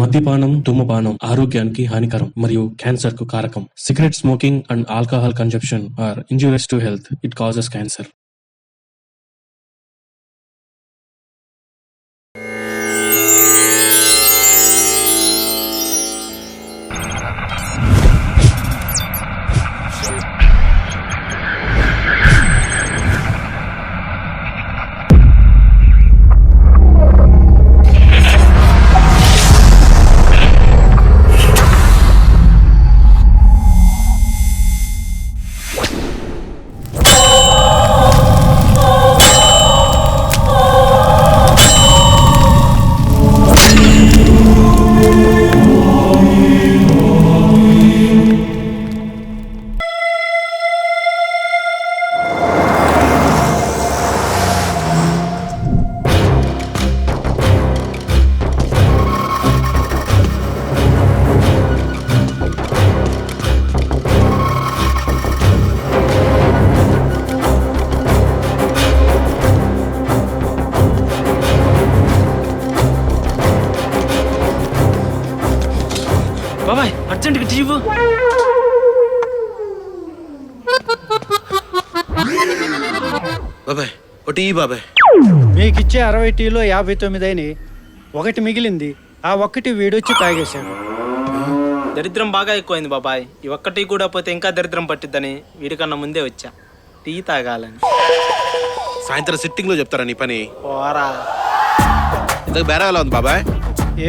మద్యపానం, ధూమపానం ఆరోగ్యానికి హానికరం మరియు క్యాన్సర్ కు కారకం. Cigarette smoking and alcohol consumption are injurious to health. It causes cancer. బాబాయ్ అర్జెంట్గా టీవీ బాబాయ్ ఓ టీ బాబాయ్. మీకిచ్చే 60 టీలో 59 అయినాయి, ఒకటి మిగిలింది. ఆ ఒక్కటి వీడొచ్చి తాగేశాడు. దరిద్రం బాగా ఎక్కువైంది బాబాయ్. ఈ ఒక్క టీ కూడా పోతే ఇంకా దరిద్రం పట్టిద్దని వీడికన్నా ముందే వచ్చా టీ తాగాలని. సాయంత్రం సిట్టింగ్ లో చెప్తారా నీ పని? పోరా ఇంతకు బేరా ఎలా ఉంది బాబాయ్?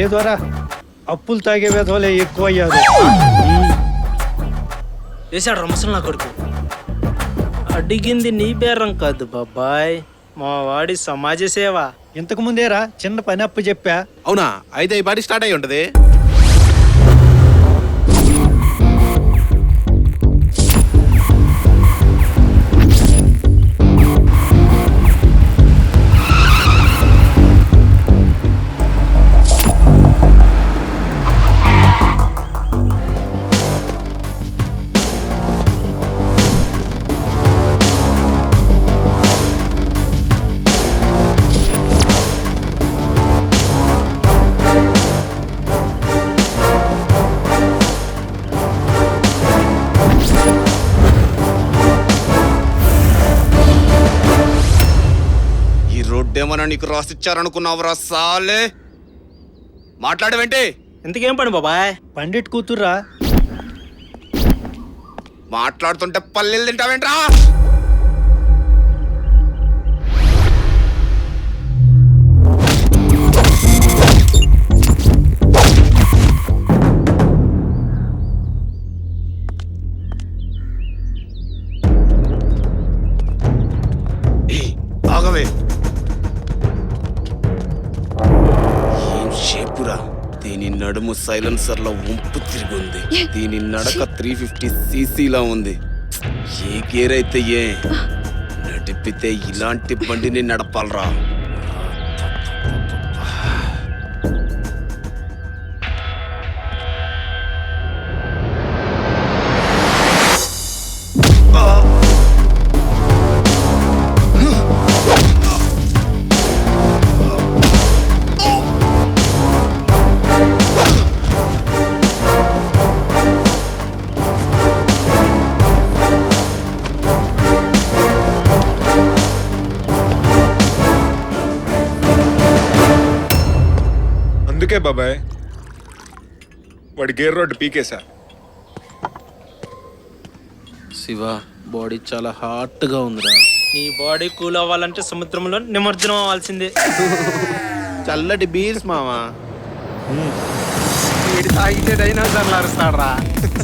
ఏదోరా, అప్పులు తాగే విధవలే ఎక్కువ అయ్యారు. వేసాడు రమసలు నా కొడుకు. అడిగింది నీ బేరం కాదు బాబాయ్, మా వాడి సమాజ సేవ. ఇంతకు ముందేరా చిన్న పని అప్పు చెప్పా. అవునా? అయితే ఈ పాటి స్టార్ట్ అయ్యి ఉంటది. రోడ్డేమన్నా నీకు రాసిచ్చారనుకున్నావురా సాలే? మాట్లాడవేంటి? ఇంతకేం పని బాబాయ్? పండిట్ కూతుర్రా. మాట్లాడుతుంటే పల్లెలు తింటావేంట్రా? ఆగవే. ఏం షేపురా! దీని నడుము సైలెన్సర్ లో వంపు తిరిగింది. దీని నడక 350cc లా ఉంది. ఏ గేర్ అయితే ఏ, నడిపితే ఇలాంటి బండిని నడపాలరా. అందుకే బాబాయ్ వాడి గేర్ రోడ్డు పీకేశా. శివ, బాడీ చాలా హాట్ గా ఉందిరా. నీ బాడీ కూల్ అవ్వాలంటే సముద్రంలో నిమజ్జనం అవ్వాల్సిందే. చల్లటి బీర్స్ మావా. వీడి తాగితే డైనోసార్లు అరుస్తాడరా.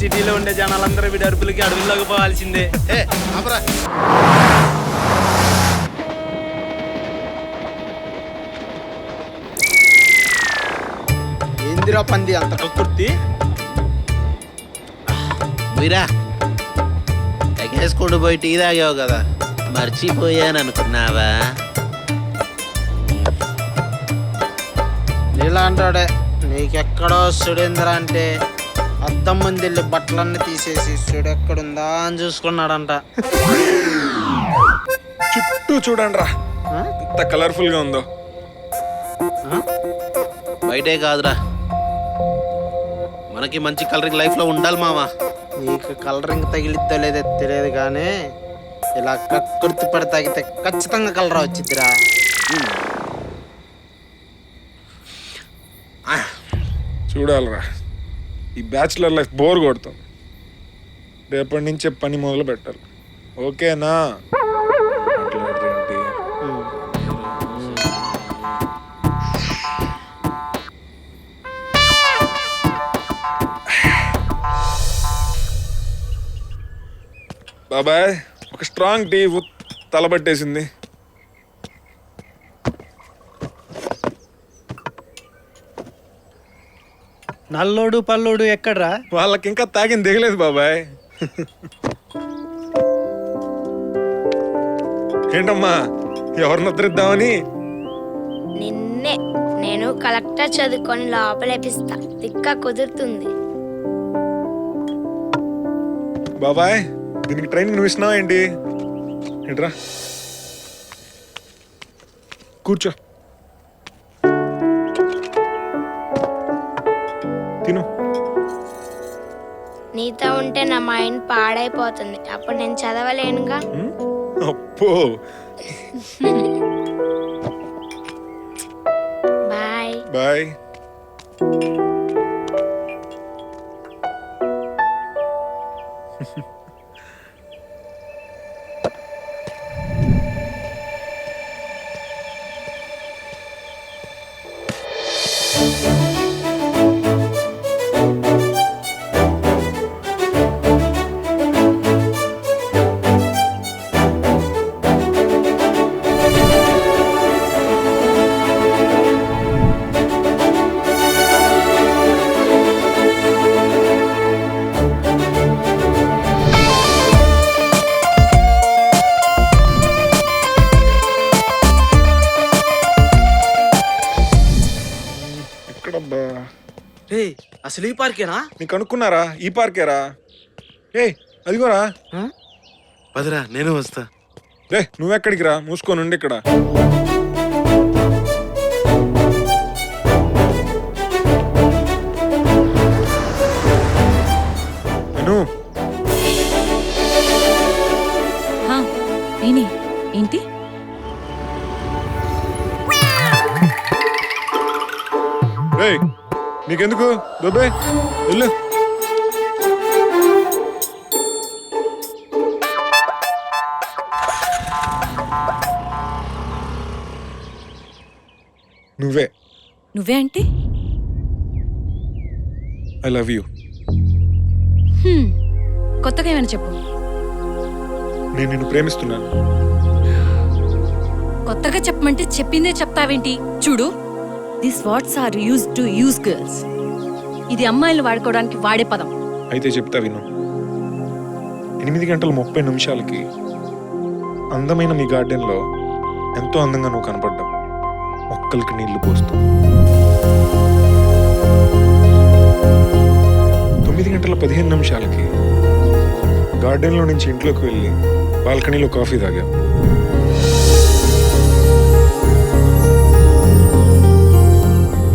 సిటీలో ఉండే జనాలందరూ వీడి అరుపులకి అడవిలోకి పోవాల్సిందే. ఏందిరా పంది అంత కక్కుర్తి? మీరా తగ్గేసుకుంటూ పోయి టీ తాగావు కదా, మర్చిపోయాను అనుకున్నావా? ఇలా అంటాడే. నీకెక్కడో సుడేంద్ర అంటే అద్దం ముందు వెళ్ళి బట్టలన్నీ తీసేసి సుడెక్కడుందా అని చూసుకున్నాడంట. చుట్టూ చూడండి రా ఎంత కలర్ఫుల్ గా ఉందో. బయటే కాదురా, మనకి మంచి కలరింగ్ లైఫ్ లో ఉండాలి మావా. నీకు కలరింగ్ తగిలిద్దో లేదో తెలియదు కానీ ఇలా కక్కుర్తి పడి తాగితే ఖచ్చితంగా కలర్ వచ్చిద్దిరా. చూడాలరా, ఈ బ్యాచులర్ లైఫ్ బోర్ కొడుతుంది. రేపటి నుంచే పని మొదలు పెట్టాలి. ఓకేనా? మాట్లాడరేంటి? బాబాయ్, ఒక స్ట్రాంగ్ టీ తలబట్టేసింది. నల్లోడు పల్లోడు ఎక్కడ్రా? వాళ్ళకి ఇంకా తాగింది దిగలేదు బాబాయ్. ఏంటమ్మా, ఎవరిని ఉద్ధరిద్దామని? నిన్నే. నేను కలెక్టర్ చదువుకొని లోపలేపిస్తా. తిక్క కుదురుతుంది. బాబాయ్, దీనికి ట్రైనింగ్ నువ్వు ఇస్తున్నావా ఏంటి? ఏంట్రా, కూర్చో, తిను. నీతో ఉంటే నా మైండ్ పాడైపోతుంది. అప్పుడు నేను చదవలేనుగా. అప్పో, బాయ్. బాయ్. ఎక్కడబ్బా? రే, అసలు ఈ పార్కేనా? నీకు అనుకున్నారా ఈ పార్కేరా? ఏ అదిగోరా. పదరా, నేను వస్తా. రే, నువ్వెక్కడికి రా, మూసుకొని ఉండి ఇక్కడ. నేనే. ఏంటి? రేయ్, నీకెందుకు దొబ్బే, వెళ్ళు. నువ్వే. నువ్వే అంటే? I love you. కొత్తగా ఏమైనా చెప్పు. నేను నిన్ను ప్రేమిస్తున్నాను. కొత్తగా చెప్పమంటే చెప్పిందే చెప్తావేంటి? చూడు, this words are use to use girls. ఇది అమ్మాయిలు వాడుకోవడానికి వాడే పదం. అయితే చెప్తా విను. 8:30 అందమైన మీ గార్డెన్లో ఎంతో అందంగా నువ్వు కనపడ్డావు. మొక్కలకి నీళ్లు పోస్తూ. 9:15 గార్డెన్లో నుంచి ఇంట్లోకి వెళ్ళి బాల్కనీలో కాఫీ తాగా.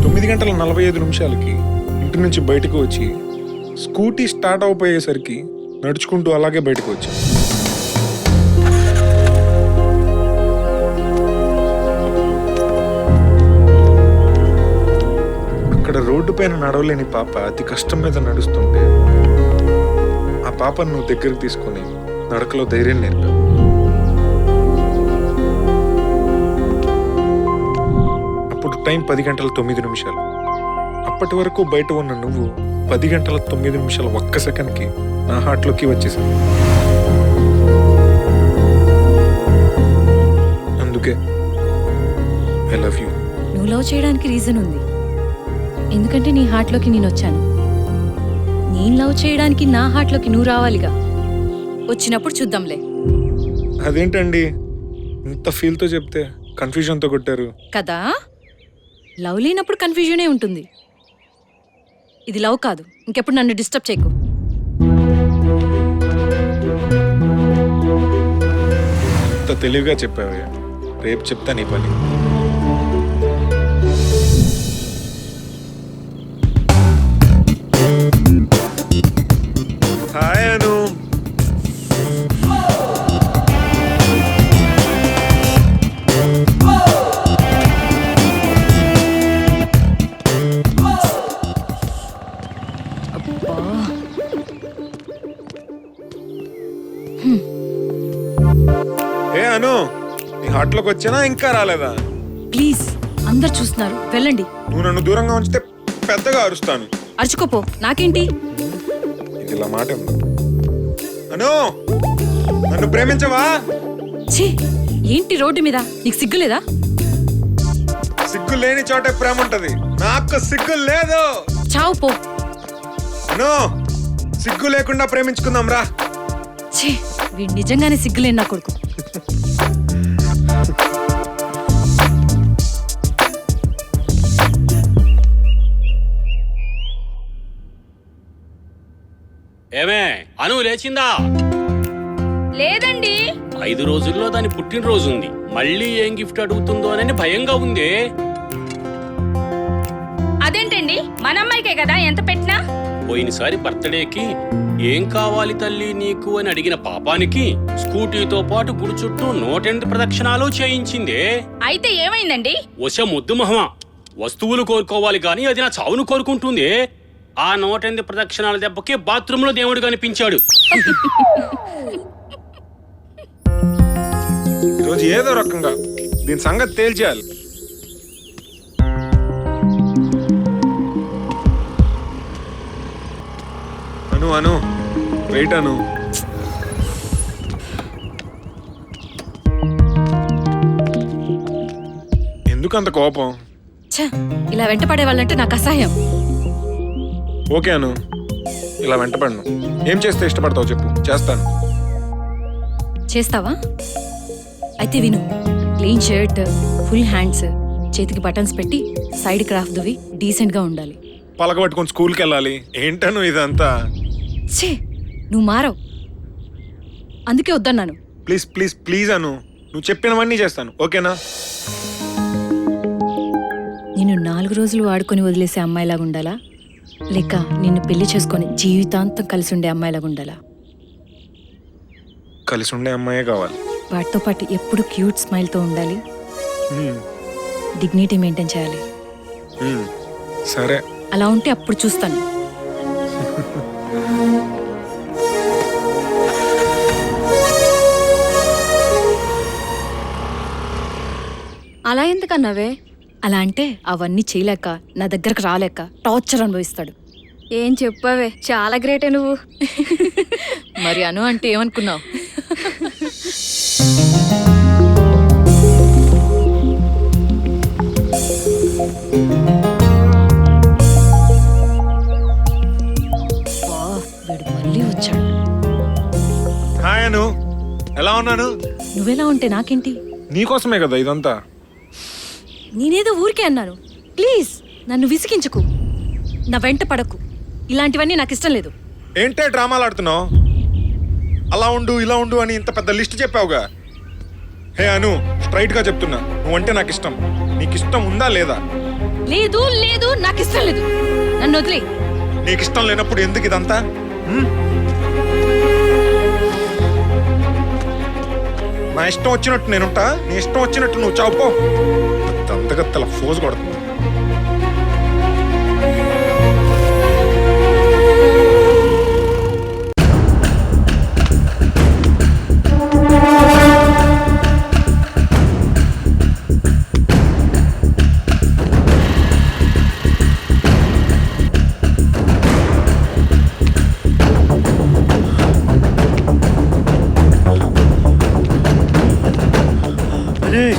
9:45 ఇంటి నుంచి బయటకు వచ్చి స్కూటీ స్టార్ట్ అయిపోయేసరికి నడుచుకుంటూ అలాగే బయటకు వచ్చా. అక్కడ రోడ్డు పైన నడవలేని పాప అతి కష్టం మీద నడుస్తుంటే ఆ పాపను నువ్వు దగ్గరికి తీసుకొని నడకలో ధైర్యం నేర్పావు. అప్పుడు టైం 10:09. అప్పటి వరకు బయట ఉన్న నువ్వు 10:09 ఒక్క సెకండ్కి నా హార్ట్లోకి వచ్చేసావు. అందుకే ఐ లవ్ యూ. నువ్వు లవ్ చేయడానికి రీజన్ ఉంది. ఎందుకంటే నీ హార్ట్లోకి నేను వచ్చాను. నేను లవ్ చేయడానికి నా హార్ట్లోకి నువ్వు రావాలిగా. వచ్చినప్పుడు చూద్దాంలే. అదేంటండి ఇంత ఫీల్తో చెప్తే కన్ఫ్యూజన్తో కొట్టారు కదా? లవ్ లేనప్పుడు కన్ఫ్యూజనే ఉంటుంది. ఇది లవ్ కాదు. ఇంకెప్పుడు నన్ను డిస్టర్బ్ చేయకు. ఇంత తెలివిగా చెప్పావే. రేపు చెప్తా నీ పని. ఏ అను, నీ హాట్లోకి వచ్చానా ఇంకా రాలేదా? ప్లీజ్, అందరు చూస్తున్నారు, వెళ్ళండి. నువ్వు నన్ను దూరంగా ఉంచితే పెద్దగా అరుస్తాను. అరుచుకోపో, నాకేంటి? ఇది ఇలా మాట ఉంది. అను, నన్ను ప్రేమించవా? ఛీ, ఏంటి రోడ్డు మీద? నీకు సిగ్గులేదా? సిగ్గు లేని చోటే ప్రేమ ఉంటది. నాకు సిగ్గు లేదు. చావు పో. అను, సిగ్గు లేకుండా ప్రేమించుకుందాం రా. ఛీ, వీడు నిజంగానే సిగ్గులేని నా కొడుకు. ఏమే అను లేచిందా? లేదండి. 5 రోజుల్లో దాని పుట్టినరోజు ఉంది. మళ్ళీ ఏం గిఫ్ట్ అడుగుతుందో అని భయంగా ఉంది. అదేంటండి, మన అమ్మాయికే కదా ఎంత పెట్టినా. పోయినసారి బర్త్డేకి ఏం కావాలి తల్లి నీకు అని అడిగిన పాపానికి స్కూటీతో పాటు గుడి చుట్టూ 108 ప్రదక్షిణాలు చేయించిందే. అయితే ఏమైందండి? వశ ముద్దు మహమా, వస్తువులు కోరుకోవాలి గాని అది నా చావును కోరుకుంటుంది. ఆ 108 ప్రదక్షిణాల దెబ్బకి బాత్రూంలో దేవుడు కనిపించాడు. ఈరోజు ఏదో రకంగా దీని సంగతి తేల్చేయాలి. అను అను, వెయిట్ అను. ఎందుకు అంత కోపం? ఛ, ఇలా వెంట పడేవాళ్ళంటే నాకు అసహ్యం. ఓకే అను, ఇలా వెంటపడను. ఏం చేస్తే ఇష్టపడతావు చెప్పు, చేస్తాను. చేస్తావా? అయితే విను. క్లీన్ షర్ట్, ఫుల్ హ్యాండ్స్, చేతికి బటన్స్ పెట్టి సైడ్ క్రాఫ్ట్ దువి డీసెంట్ గా ఉండాలి. పలకబట్టుకొని స్కూల్కి వెళ్ళాలి. ఏంటను ఇదంతా? ఛే, నువ్వు మారవు, అందుకే వద్దన్నాను. ప్లీజ్ ప్లీజ్ ప్లీజ్ అను, నువ్వు చెప్పినవన్నీ చేస్తాను, ఓకేనా? నిన్ను 4 రోజులు వాడుకొని వదిలేసే అమ్మాయిలాగా ఉండాలా, లేక నిన్ను పెళ్లి చేసుకొని జీవితాంతం కలిసి ఉండే అమ్మాయిలాగా ఉండాలా? కలిసి ఉండే అమ్మాయే కావాలి. వాటితో పాటు ఎప్పుడు క్యూట్ స్మైల్తో ఉండాలి, మ్మ్. డిగ్నిటీ మెయింటైన్ చేయాలి. మ్మ్. సరే. అలా ఉంటే అప్పుడు చూస్తాను. అలా ఎందుకన్నావే? అలా అంటే అవన్నీ చేయలేక, నా దగ్గరకు రాలేక టార్చర్ అనుభవిస్తాడు. ఏం చెప్పావే, చాలా గ్రేటే నువ్వు. మరి అను అంటే ఏమనుకున్నావు? వీడు మళ్ళీ వచ్చాడు. హాయ్ అను, ఎలా ఉన్నాను? నువ్వెలా ఉంటే నాకేంటి? నీకోసమే కదా ఇదంతా. నేనేదో ఊరికే అన్నాను. ప్లీజ్ నన్ను విసిగించుకు, నా వెంట పడకు. ఇలాంటివన్నీ నాకు ఇష్టం లేదు. ఏంటే డ్రామాలు ఆడుతున్నావు? అలా ఉండు ఇలా ఉండు అని ఇంత పెద్ద లిస్ట్ చెప్పావుగా. హే అను, స్ట్రైట్ గా చెప్తున్నా, నువ్వంటే నాకు ఇష్టం. నీకు ఇష్టం ఉందా లేదా? లేదు లేదు, నాకు ఇష్టం లేదు. నన్ను వదిలే. నీకు ఇష్టం లేనప్పుడు ఎందుకు ఇదంతా? నా ఇష్టం వచ్చినట్టు నేనుంటా, నీ ఇష్టం వచ్చినట్టు నువ్వు చావుపో. దంతగత్తల ఫోజు కొడుతుంది.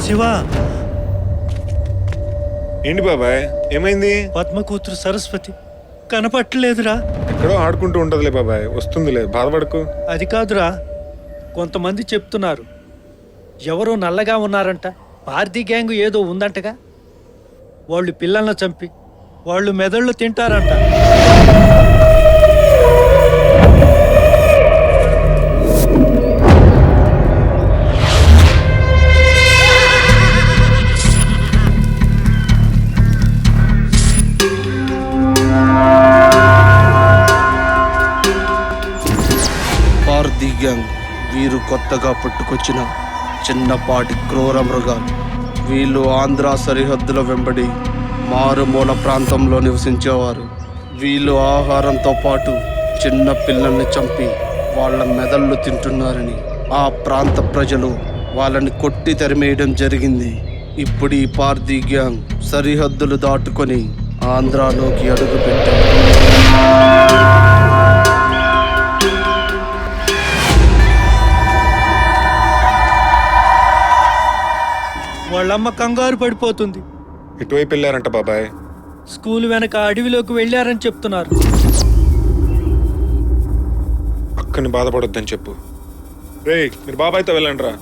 శివ, ఏంటి బాబాయ్, ఏమైంది? పద్మ కూతురు సరస్వతి కనపట్టలేదురా. ఎక్కడో ఆడుకుంటూ ఉంటదిలే బాబాయ్, వస్తుందిలే, బాధపడకు. అది కాదురా, కొంతమంది చెప్తున్నారు ఎవరో నల్లగా ఉన్నారంట. భారతీ గ్యాంగ్ ఏదో ఉందంటగా. వాళ్ళు పిల్లలను చంపి వాళ్ళు మెదళ్ళు తింటారంట. భారతీ గ్యాంగ్ వీరు కొత్తగా పుట్టుకొచ్చిన చిన్నపాటి క్రూర మృగాలు. వీళ్ళు ఆంధ్ర సరిహద్దుల వెంబడి మారుమూల ప్రాంతంలో నివసించేవారు. వీళ్ళు ఆహారంతో పాటు చిన్న పిల్లల్ని చంపి వాళ్ళ మెదళ్ళు తింటున్నారని ఆ ప్రాంత ప్రజలు వాళ్ళని కొట్టి తరిమేయడం జరిగింది. ఇప్పుడు ఈ పార్దీ గ్యాంగ్ సరిహద్దులు దాటుకొని ఆంధ్రాలోకి అడుగుపెట్టారు. వాళ్ళమ్మ కంగారు పడిపోతుంది. ఇటువైపు వెళ్ళారంట బాబాయ్. స్కూల్ వెనక అడవిలోకి వెళ్ళారని చెప్తున్నారు. అక్కని బాధపడొద్దని చెప్పు. రే మీరు బాబాయ్తో వెళ్ళండి రా.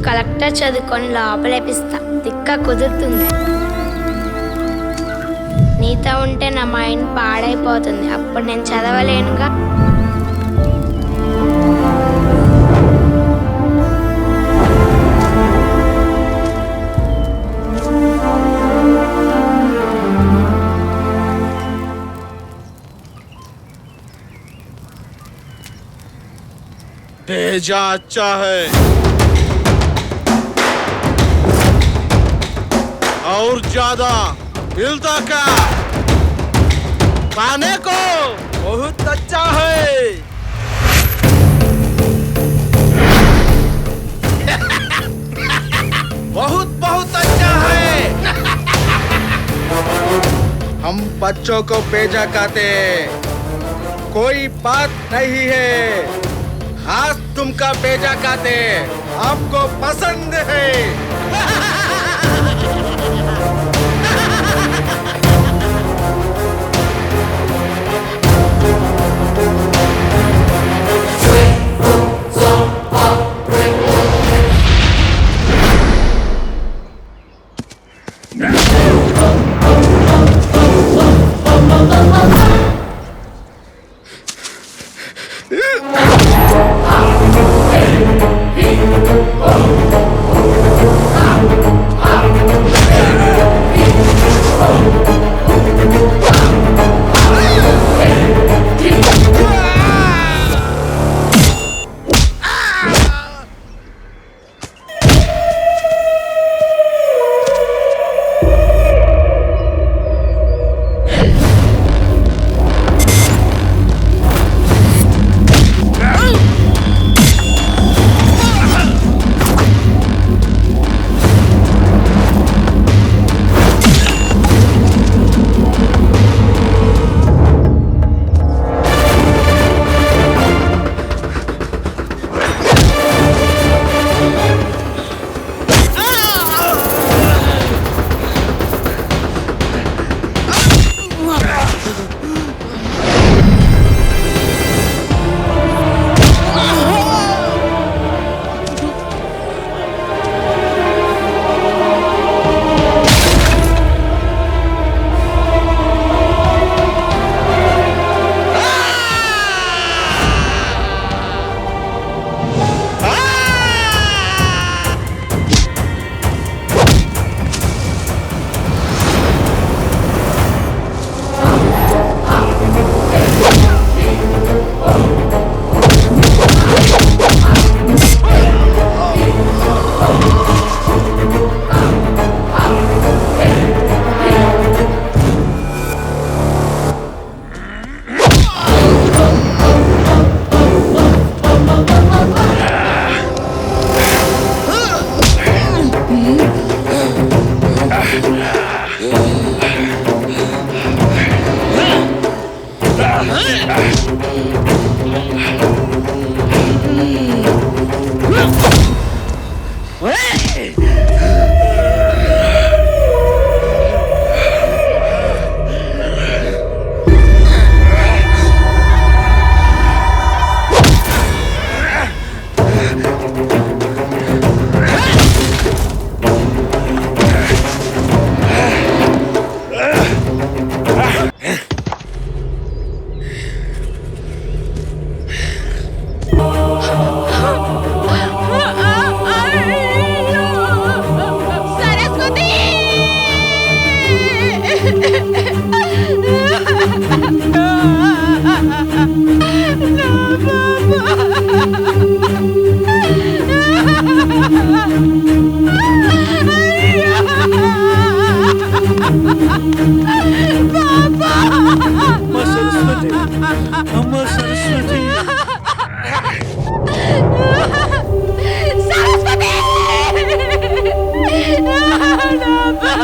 కలెక్టర్ చదువుకొని లోపలేపిస్తా. తిక్క కుదురుతుంది. నీతో ఉంటే నా మైండ్ పాడైపోతుంది. అప్పుడు నేను చదవలేనుగా. भेजा अच्छा है और ज्यादा मिलता क्या? खाने को बहुत अच्छा है। बहुत बहुत अच्छा है। हम बच्चों को भेजा खाते, कोई बात नहीं है। आज तुमका भेजा खाते आपको पसंद है।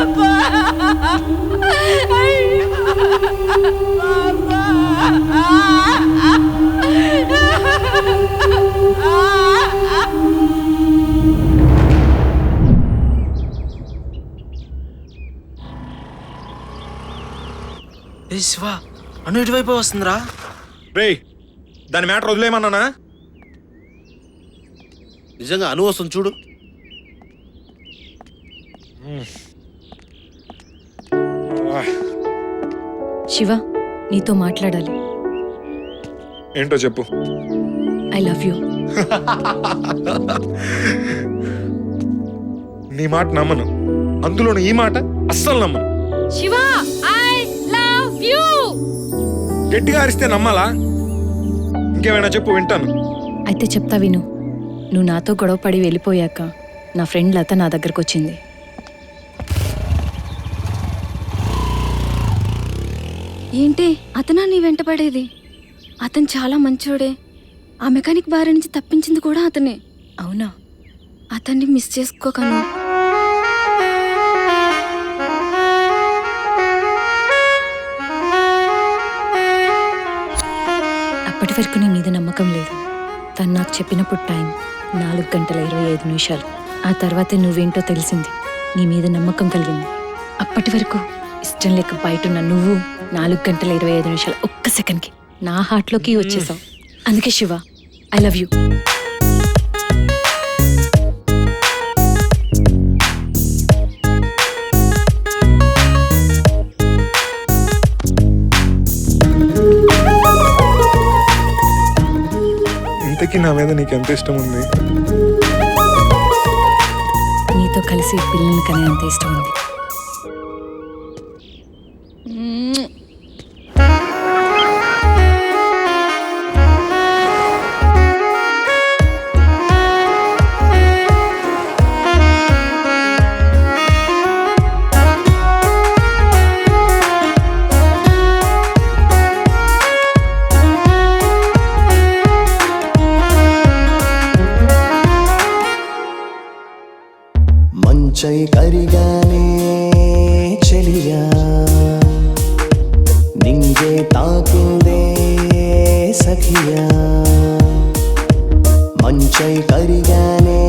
ఏ శివ, అను ఇటువైపు వస్తుందిరా. రేయ్ దాని మ్యాటర్ వదిలేయమన్నానా? నిజంగా అను వస్తుంది చూడు. శివ, నీతో మాట్లాడాలి. ఏంటో చెప్పు. I love you. నీ మాట నమ్మను, అందులోను ఈ మాట అస్సలు నమ్మను. Shiva, I love you. గట్టిగా అరిస్తే నమ్మాలా? ఇంకేమైనా చెప్పు, వింటాను. అయితే చెప్తా విను. నువ్వు నాతో గొడవ పడి వెళ్ళిపోయాక నా ఫ్రెండ్ లత నా దగ్గరకు వచ్చింది. ఏంటి అతనా నీ వెంట పడేది? అతను చాలా మంచోడే. ఆ మెకానిక్ బారి నుంచి తప్పించింది కూడా అతనే. అవునా? అతన్ని మిస్ చేసుకోకను. అప్పటి వరకు నీ మీద నమ్మకం లేదు. తను నాకు చెప్పినప్పుడు టైం 4:25. ఆ తర్వాతే నువ్వేంటో తెలిసింది. నీ మీద నమ్మకం కలిగింది. అప్పటి వరకు ఇష్టం లేక బయటున్న నువ్వు 4:25 ఒక్క సెకండ్కి నా హార్ట్లోకి వచ్చేసావు. అందుకే శివ, ఐ లవ్ యూ. ఇంతకీ నా మీద నీకెంత ఇష్టం ఉంది? నీతో కలిసి పిల్లల్ని కనే అంత ఇష్టం ఉంది. మంచై కరిగానే చెలియా, నింగే తాకిందే సఖియా. మంచై కరిగానే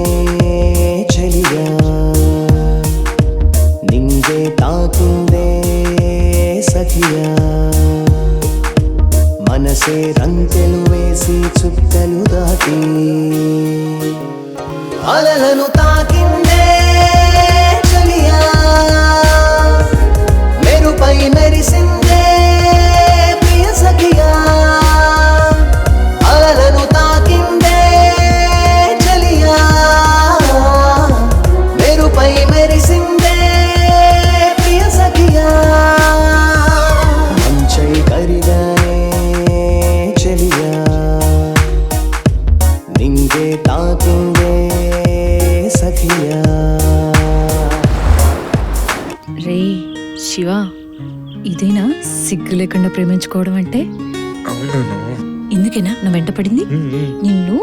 చెలియా, నింగే తాకిందే సఖియా. మనసే రంకెలు వేసి చుక్కలు దాటి అలలను తాకిందే చలియా. మెరుపై మెరిసిందే ప్రియ సఖియా. అలలను తాకిందే చలియా, మెరుపై మెరిసిందే ప్రియ సఖియా. మంచై కరిగానే చలియా, నింగే తాకిందే సఖియా. రే శివ, ఇదేనా సిగ్గు లేకుండా ప్రేమించుకోవడం అంటే? అవునాను. ఇందుకేనా నా వెంట పడింది నిన్ను?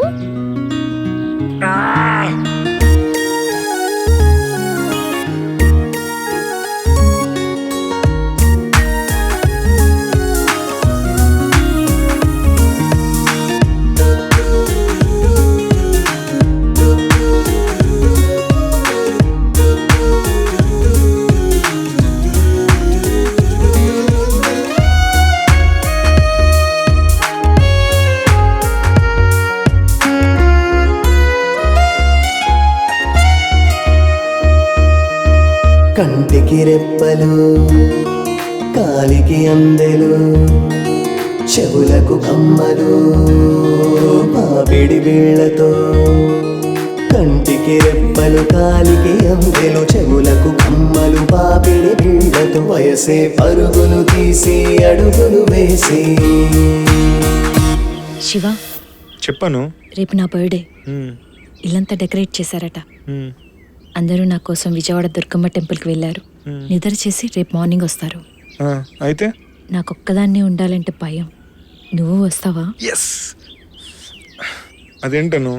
కంటికి రెప్పలు, కాలికి అందెలు, చెవులకు కమ్మలు పాపిడి బీళ్లతో. కంటికి రెప్పలు, కాలికి అందెలు, చెవులకు కమ్మలు పాపిడి బీళ్లతో. వయసే పరుగులు తీసి అడుగులు వేసి. శివ, చెప్పాను. రేపు నా బర్త్డే. ఇల్లంతా డెకరేట్ చేశారట. అందరూ నా కోసం విజయవాడ దుర్గమ్మ టెంపుల్కి వెళ్ళారు. నిద్ర చేసి రేపు మార్నింగ్ వస్తారు. అయితే నాకొక్కదాన్నే ఉండాలంటే భయం. నువ్వు వస్తావా? ఎస్. అదేంటను,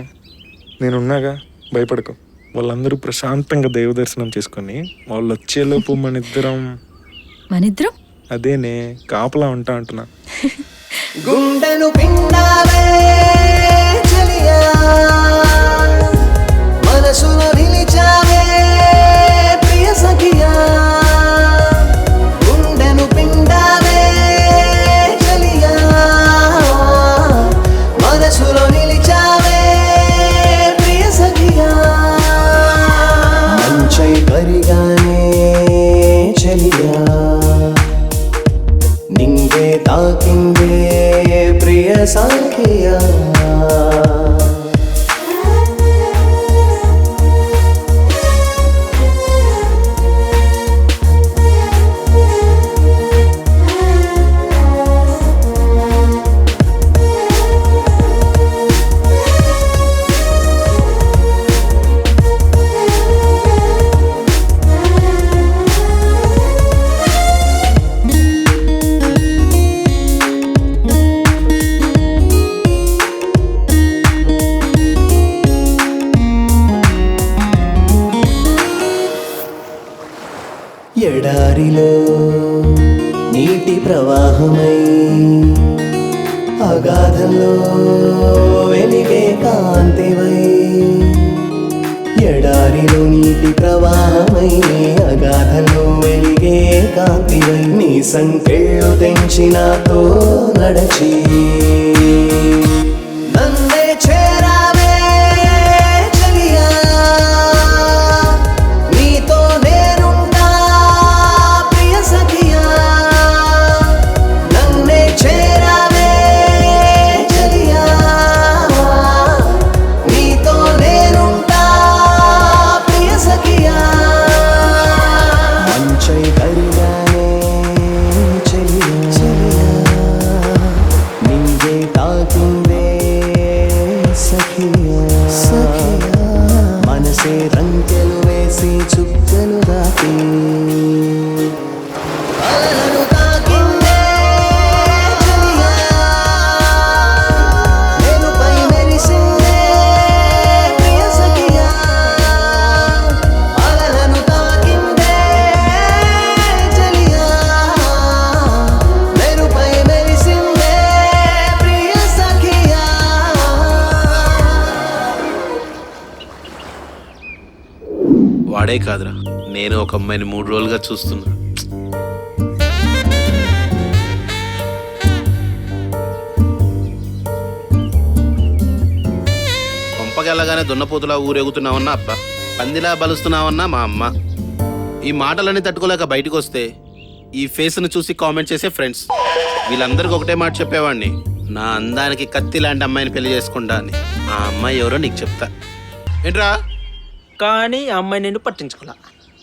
నేనున్నాగా, భయపడకు. వాళ్ళందరూ ప్రశాంతంగా దైవ దర్శనం చేసుకొని వాళ్ళు వచ్చేలోపు మనిద్దరం అదేనే కాపలా ఉంటా అంటున్నా. గుండెను పిండాలే చెలియా మనసులో నిలిచావే ప్రియ సఖియా గుండెను పిండాలే చెలియా మనసులో నిలిచావే ప్రియ సఖియా మంచై కరిగానే చెలియా నింగే తాకిందే ప్రియ సాఖియా ఎడారిలో నీటి ప్రవాహమై అగాధంలో వెలిగే కాంతివై ఎడారిలో నీటి ప్రవాహమై అగాధంలో వెలిగే కాంతివై నీ సంకెళ్ళు తెంచి నాతో నడచి నన్నే చేరావే చెలియా నీతో నేనుంటా ప్రియ సఖియా నన్నే చేరావే చెలియా నీతో నేనుంటా ప్రియ సఖియా మంచై కరిగానే చెలియా నింగే తాకిందే సఖియా మనసే రంకెలు వేసి చుక్కలు దాటి అలలను తాకిందే చెలియా నేనుపై మెరిసిందే ప్రియ సఖియా అలలను తాకిందే చెలియా నేనుపై మెరిసిందే ప్రియ సఖియా వాడే కాదురా, నేను ఒక అమ్మాయిని 3 రోజులుగా చూస్తున్నా. పంపగలగానే దున్నపోతులా ఊరేగుతున్నావన్నా అబ్బా, పందిలా బలుస్తున్నావన్నా మా అమ్మ. ఈ మాటలన్నీ తట్టుకోలేక బయటకు వస్తే ఈ ఫేస్ను చూసి కామెంట్ చేసే ఫ్రెండ్స్ వీళ్ళందరికీ ఒకటే మాట చెప్పేవాడిని, నా అందానికి కత్తి లాంటి అమ్మాయిని పెళ్లి చేసుకుంటా అని. ఆ అమ్మాయి ఎవరో నీకు చెప్తా. ఏంట్రా? కానీ ఆ అమ్మాయి నిన్ను పట్టించుకోలే.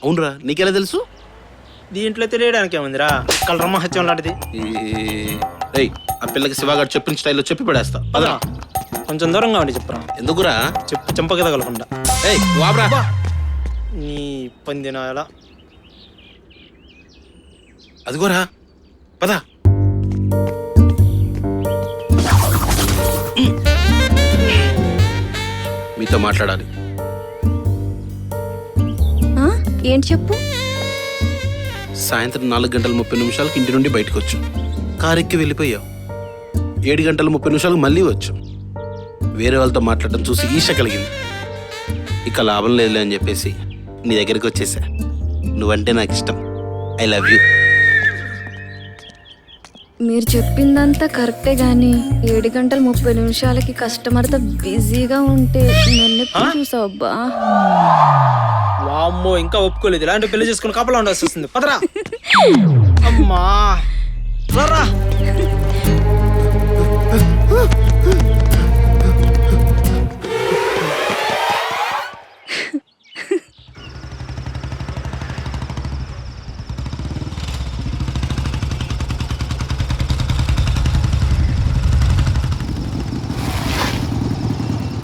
అవునరా, నీకెలా తెలుసు? దీంట్లో తెలియడానికి ఏముందిరా, కలరమహత్యం లాంటిది. ఏయ్, ఆ పిల్లకి శివగాడు చెప్పిన స్టైల్లో చెప్పి పడేస్తా. పదరా, కొంచెం దూరంగా ఉండి చెప్పురా. ఎందుకురా? చెప్పు చెంపకి తగలకుండా. ఏయ్ వాబ్రా. నీ పందిన ఎలా అదిగోరా, పద. మీతో మాట్లాడాలి. ఏంటి చెప్పు. సాయంత్రం 4:30 ఇంటి నుండి బయటకు వచ్చు. కారు ఎక్కి వెళ్ళిపోయావు. 7:30 మళ్ళీ వచ్చు. వేరే వాళ్ళతో మాట్లాడటం చూసి ఈష కలిగింది. ఇక లాభం లేదులే అని చెప్పేసి నీ దగ్గరికి వచ్చేసా. నువ్వంటే నాకు ఇష్టం. I love you. మీరు చెప్పిందంతా కరెక్టే గాని 7:30 కస్టమర్తో బిజీగా ఉంటే నన్ను ఎప్పుడు చూసావు అబ్బా. వామ్మో, ఇంకా ఒప్పుకోలేదు. ఇలాంటి పెళ్లి చేసుకుని కాపలా ఉండాల్సి వస్తుంది. పదరా. అమ్మా రా.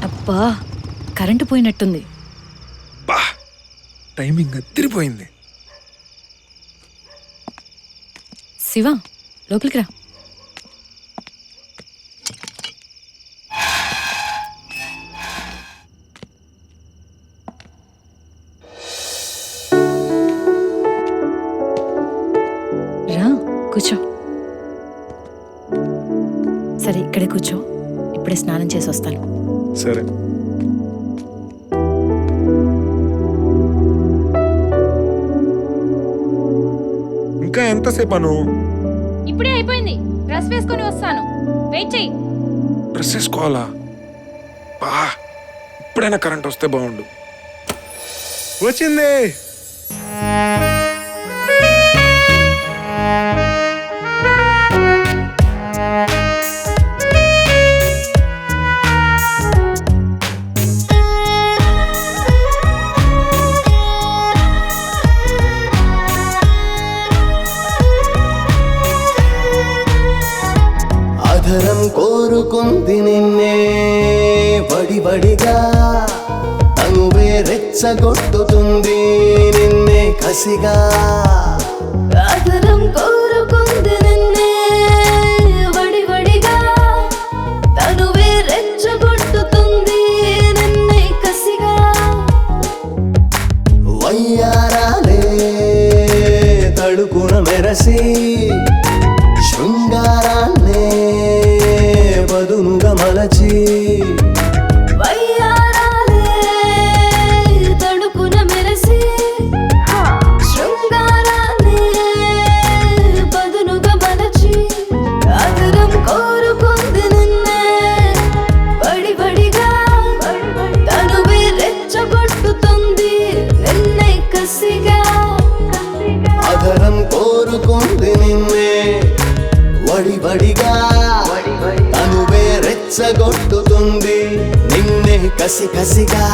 అబ్బా, కరెంటు పోయినట్టుంది. బా, టైమింగ్ అదిరిపోయింది. శివ, లోపలికి రా. కూర్చో. సరే ఇక్కడే కూర్చో, ఇప్పుడే స్నానం చేసి వస్తాను. సరే. ఇంకా ఎంతసేపు అను? ఇప్పుడే అయిపోయింది. డ్రెస్ వేసుకొని వస్తాను, వెయిట్ చెయ్యి. డ్రెస్ వేసుకోవాలా? బా, ఇప్పుడైనా కరెంట్ వస్తే బాగుండు. వచ్చింది. అధరం కోరుకుంది నిన్నే వడివడిగా, తనువే రెచ్చగొట్టుతుంది నిన్నే కసిగా. అధరం కోరుకుంది నిన్నే వడివడిగా, తనువే రెచ్చగొట్టుతుంది నిన్నే కసిగా. వయ్యారాలే తడుకున మెరసి, శృంగారాన్నే పదునుగా మలచి. వయ్యారాలే తడుకున మెరసి, శృంగారాన్నే పదునుగా మలచి. అధరం కోరుకుంది నిన్నే వడివడిగా, తనువే రెచ్చగొట్టుతుంది నిన్నే కసిగా. అధరం కోరుకుంది నిన్నే వడివడిగా, తనువే రెచ్చగొట్టుతుంది నిన్నే కసి కసిగా.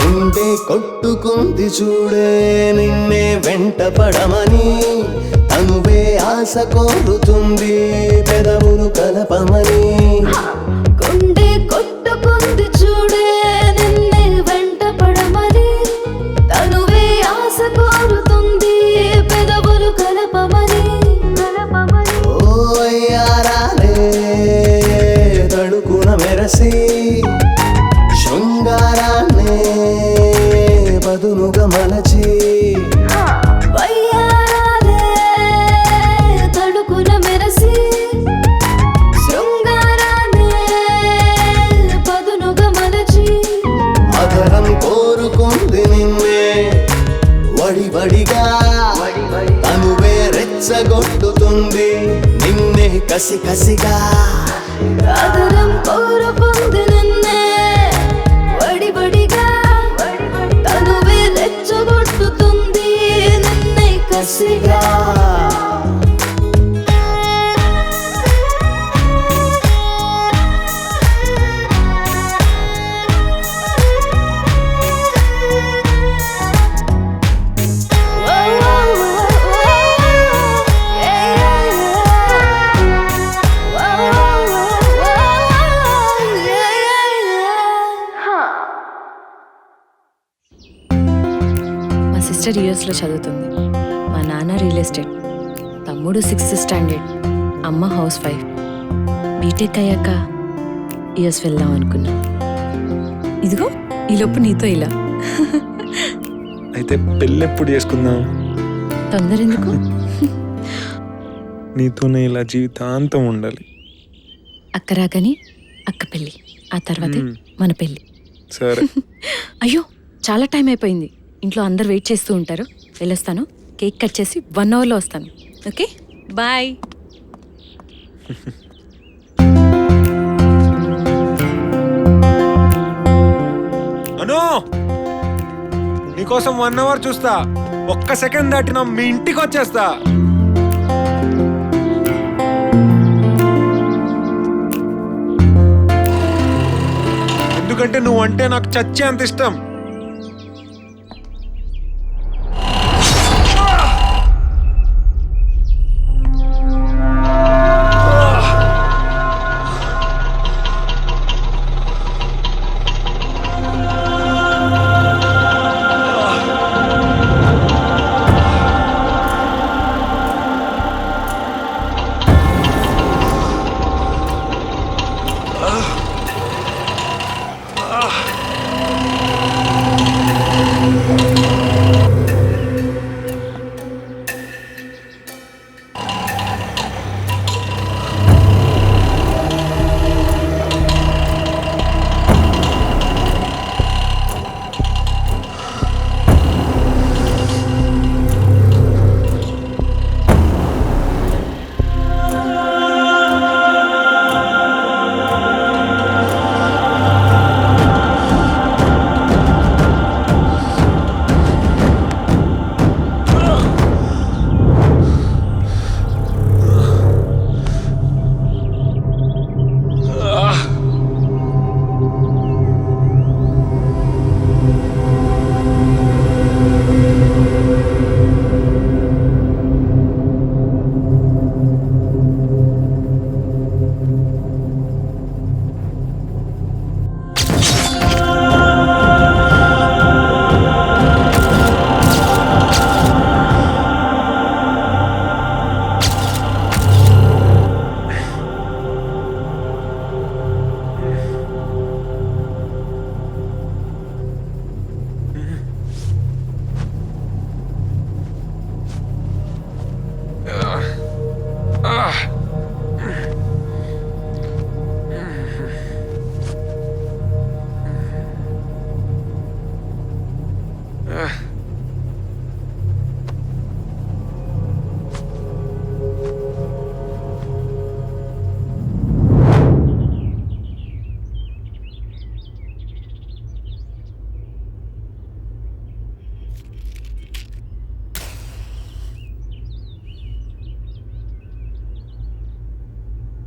గుండె కొట్టుకుంది చూడే నిన్నే వెంట పడమని, తనువే ఆశ కోరుతుంది పెదవులు కలపమని. గుండె కొట్టుకుంది చూడే నిన్నే వెంట పడమని, తనువే ఆశ కోరుతుంది పెదవులు కలపమని. ఓయ్యారాలే తడుకున మెరసి, శృంగారాన్నే పదునుగా మలచి. వయ్యారాలే తడుకున మెరసి, శృంగారాన్నే పదునుగా మలచి. అధరం కోరుకుంది నిన్నే వడివడిగా, తనువే రెచ్చగొట్టుతుంది నిన్నే కసి కసిగా. అధరం కోరుకుంది నిన్నే వడివడిగా, తనువే రెచ్చగొట్టుతుంది నిన్నే కసిగా. మా సిస్టర్ యూఎస్లో చదువుతుంది, మా నాన్న రియల్ ఎస్టేట్, తమ్ముడు 6th స్టాండర్డ్, అమ్మ హౌస్ వైఫ్. బీటెక్ అయ్యాక యూఎస్ వెళ్దాం అనుకున్నా. ఇదిగో ఈలోపు నీతో ఇలా. అయితే పెళ్ళి ఎప్పుడు చేసుకుందాం? తొందర ఎందుకు? నీతోనే ఇలా జీవితాంతం ఉండాలి. అక్క రాగానే అక్క పెళ్ళి, ఆ తర్వాతే మన పెళ్ళి. సరే. అయ్యో చాలా టైం అయిపోయింది, ఇంట్లో అందరు వెయిట్ చేస్తూ ఉంటారు. వెళ్ళొస్తాను, కేక్ కట్ చేసి 1 అవర్లో వస్తాను. Okay bye. అను, నీకోసం 1 అవర్ చూస్తా. ఒక్క సెకండ్ దాటినా మీ ఇంటికి వచ్చేస్తా. ఎందుకంటే నువ్వంటే నాకు చచ్చే అంత ఇష్టం.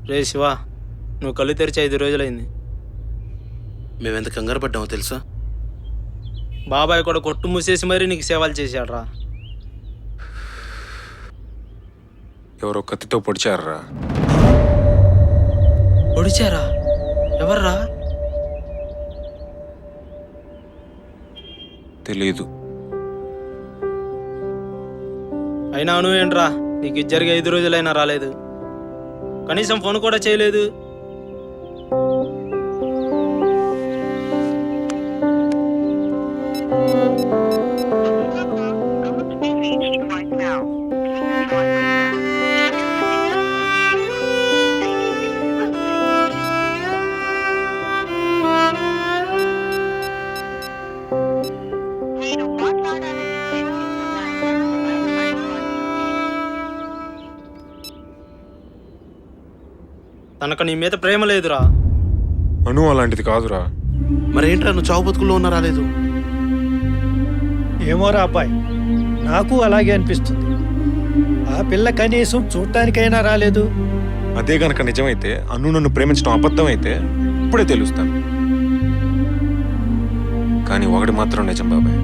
రే శివ, నువ్వు కళ్ళు తెరిచి 5 రోజులైంది. మేమెంత కంగారు పడ్డామో తెలుసా? బాబాయ్ కూడా కొట్టు మూసేసి మరీ నీకు సేవలు చేశాడ్రా. ఎవరో కత్తితో పొడిచారా? పొడిచారా? ఎవర్రా? తెలీదు. అయినా నువ్వేంట్రా, నీకు ఇది జరిగే 5 రోజులైనా రాలేదు, కనీసం ఫోన్ కూడా చేయలేదు. తనకు నీ మీద ప్రేమ లేదురా. అను అలాంటిది కాదురా. మరేంట్రా నువ్వు చావు బతుకుల్లో ఉన్నా రాలేదు? ఏమోరా అబ్బాయి, నాకు అలాగే అనిపిస్తుంది. ఆ పిల్ల కనీసం చూడటానికైనా రాలేదు. అదే గనక నిజమైతే, అను నన్ను ప్రేమించడం అబద్ధం అయితే ఇప్పుడే తెలుస్తాను. కానీ ఒకటి మాత్రం నిజం బాబాయ్,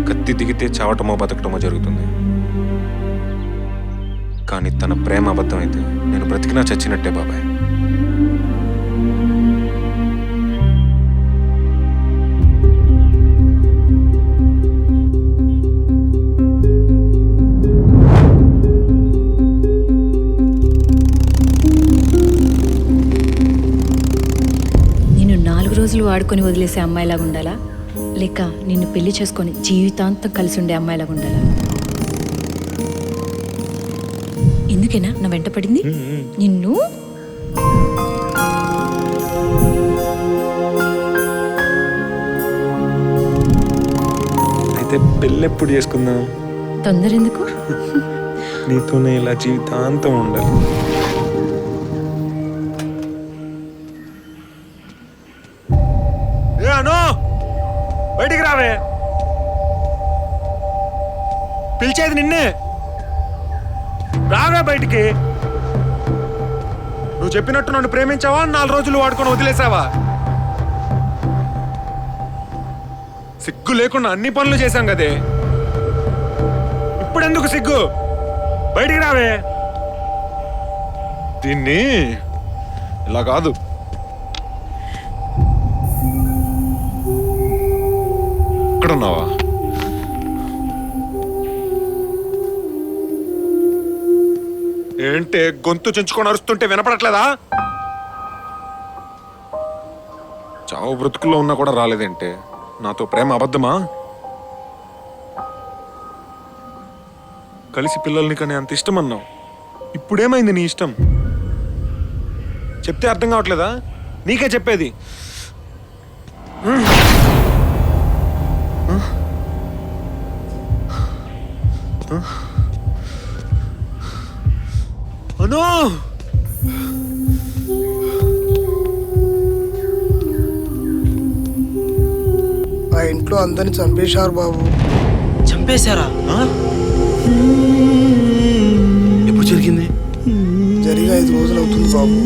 కత్తి దిగితే చావటమో బతకటమో జరుగుతుంది. కానీ తన ప్రేమ అబద్ధం అయితే నేను బ్రతికినా చచ్చినట్టే బాబాయ్. నిన్ను 4 రోజులు వాడుకొని వదిలేసే అమ్మాయిలాగా ఉండాలా, లేక నిన్ను పెళ్లి చేసుకొని జీవితాంతం కలిసి ఉండే అమ్మాయిలాగా ఉండాలా? ఎందుకేనా నా వెంట పడింది? నిన్ను అయితే పెళ్ళి ఎప్పుడు చేసుకుందాం? తొందర ఎందుకు? నీతోనే ఇలా జీవితాంతం ఉండాలి. అను బయటికి రావే, పిలిచేది నిన్నే. రావే బయటికి. నువ్వు చెప్పినట్టు నన్ను ప్రేమించావా, 4 రోజులు వాడుకొని వదిలేసావా? సిగ్గు లేకుండా అన్ని పనులు చేశాం కదే, ఇప్పుడెందుకు సిగ్గు? బయటికి రావే. దీన్ని ఇలా కాదు. ఇక్కడున్నావా? ఏంటే గొంతు చించుకొని అరుస్తుంటే వినపడట్లేదా? చావు బ్రతుకుల్లో ఉన్నా కూడా రాలేదేంటే? నాతో ప్రేమ అబద్ధమా? కలిసి పిల్లల్ని కానీ అంత ఇష్టం అన్నావు, ఇప్పుడేమైంది నీ ఇష్టం? చెప్తే అర్థం కావట్లేదా? నీకే చెప్పేది. అను, ఆ ఇంట్లో అందరిని చంపేశారు బాబు. చంపేశారా? ఎప్పుడు జరిగింది? జరిగి 5 రోజులు అవుతుంది బాబు.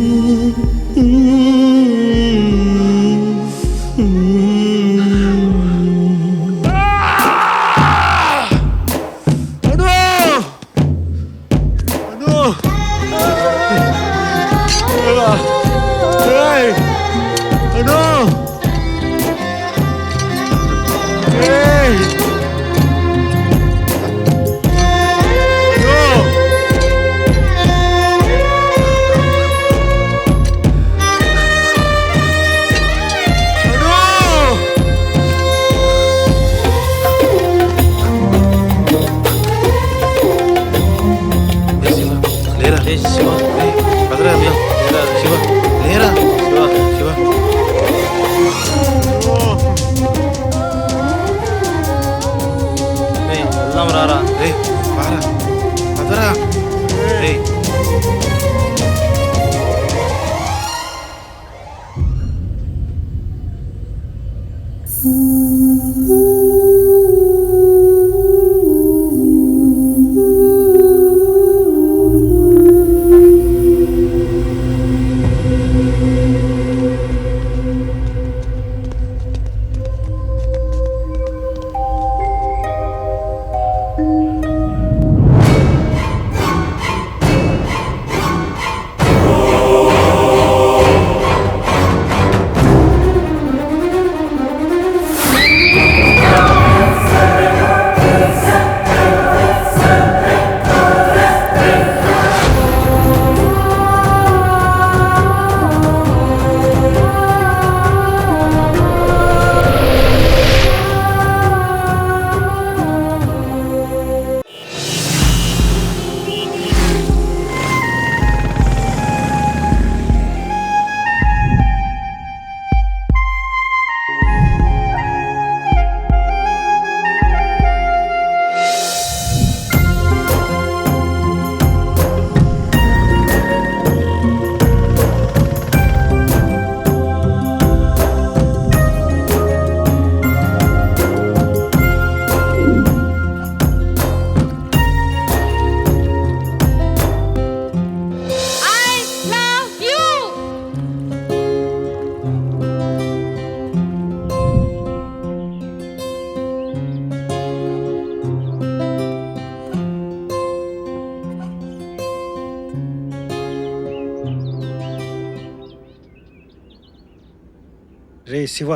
రే శివ,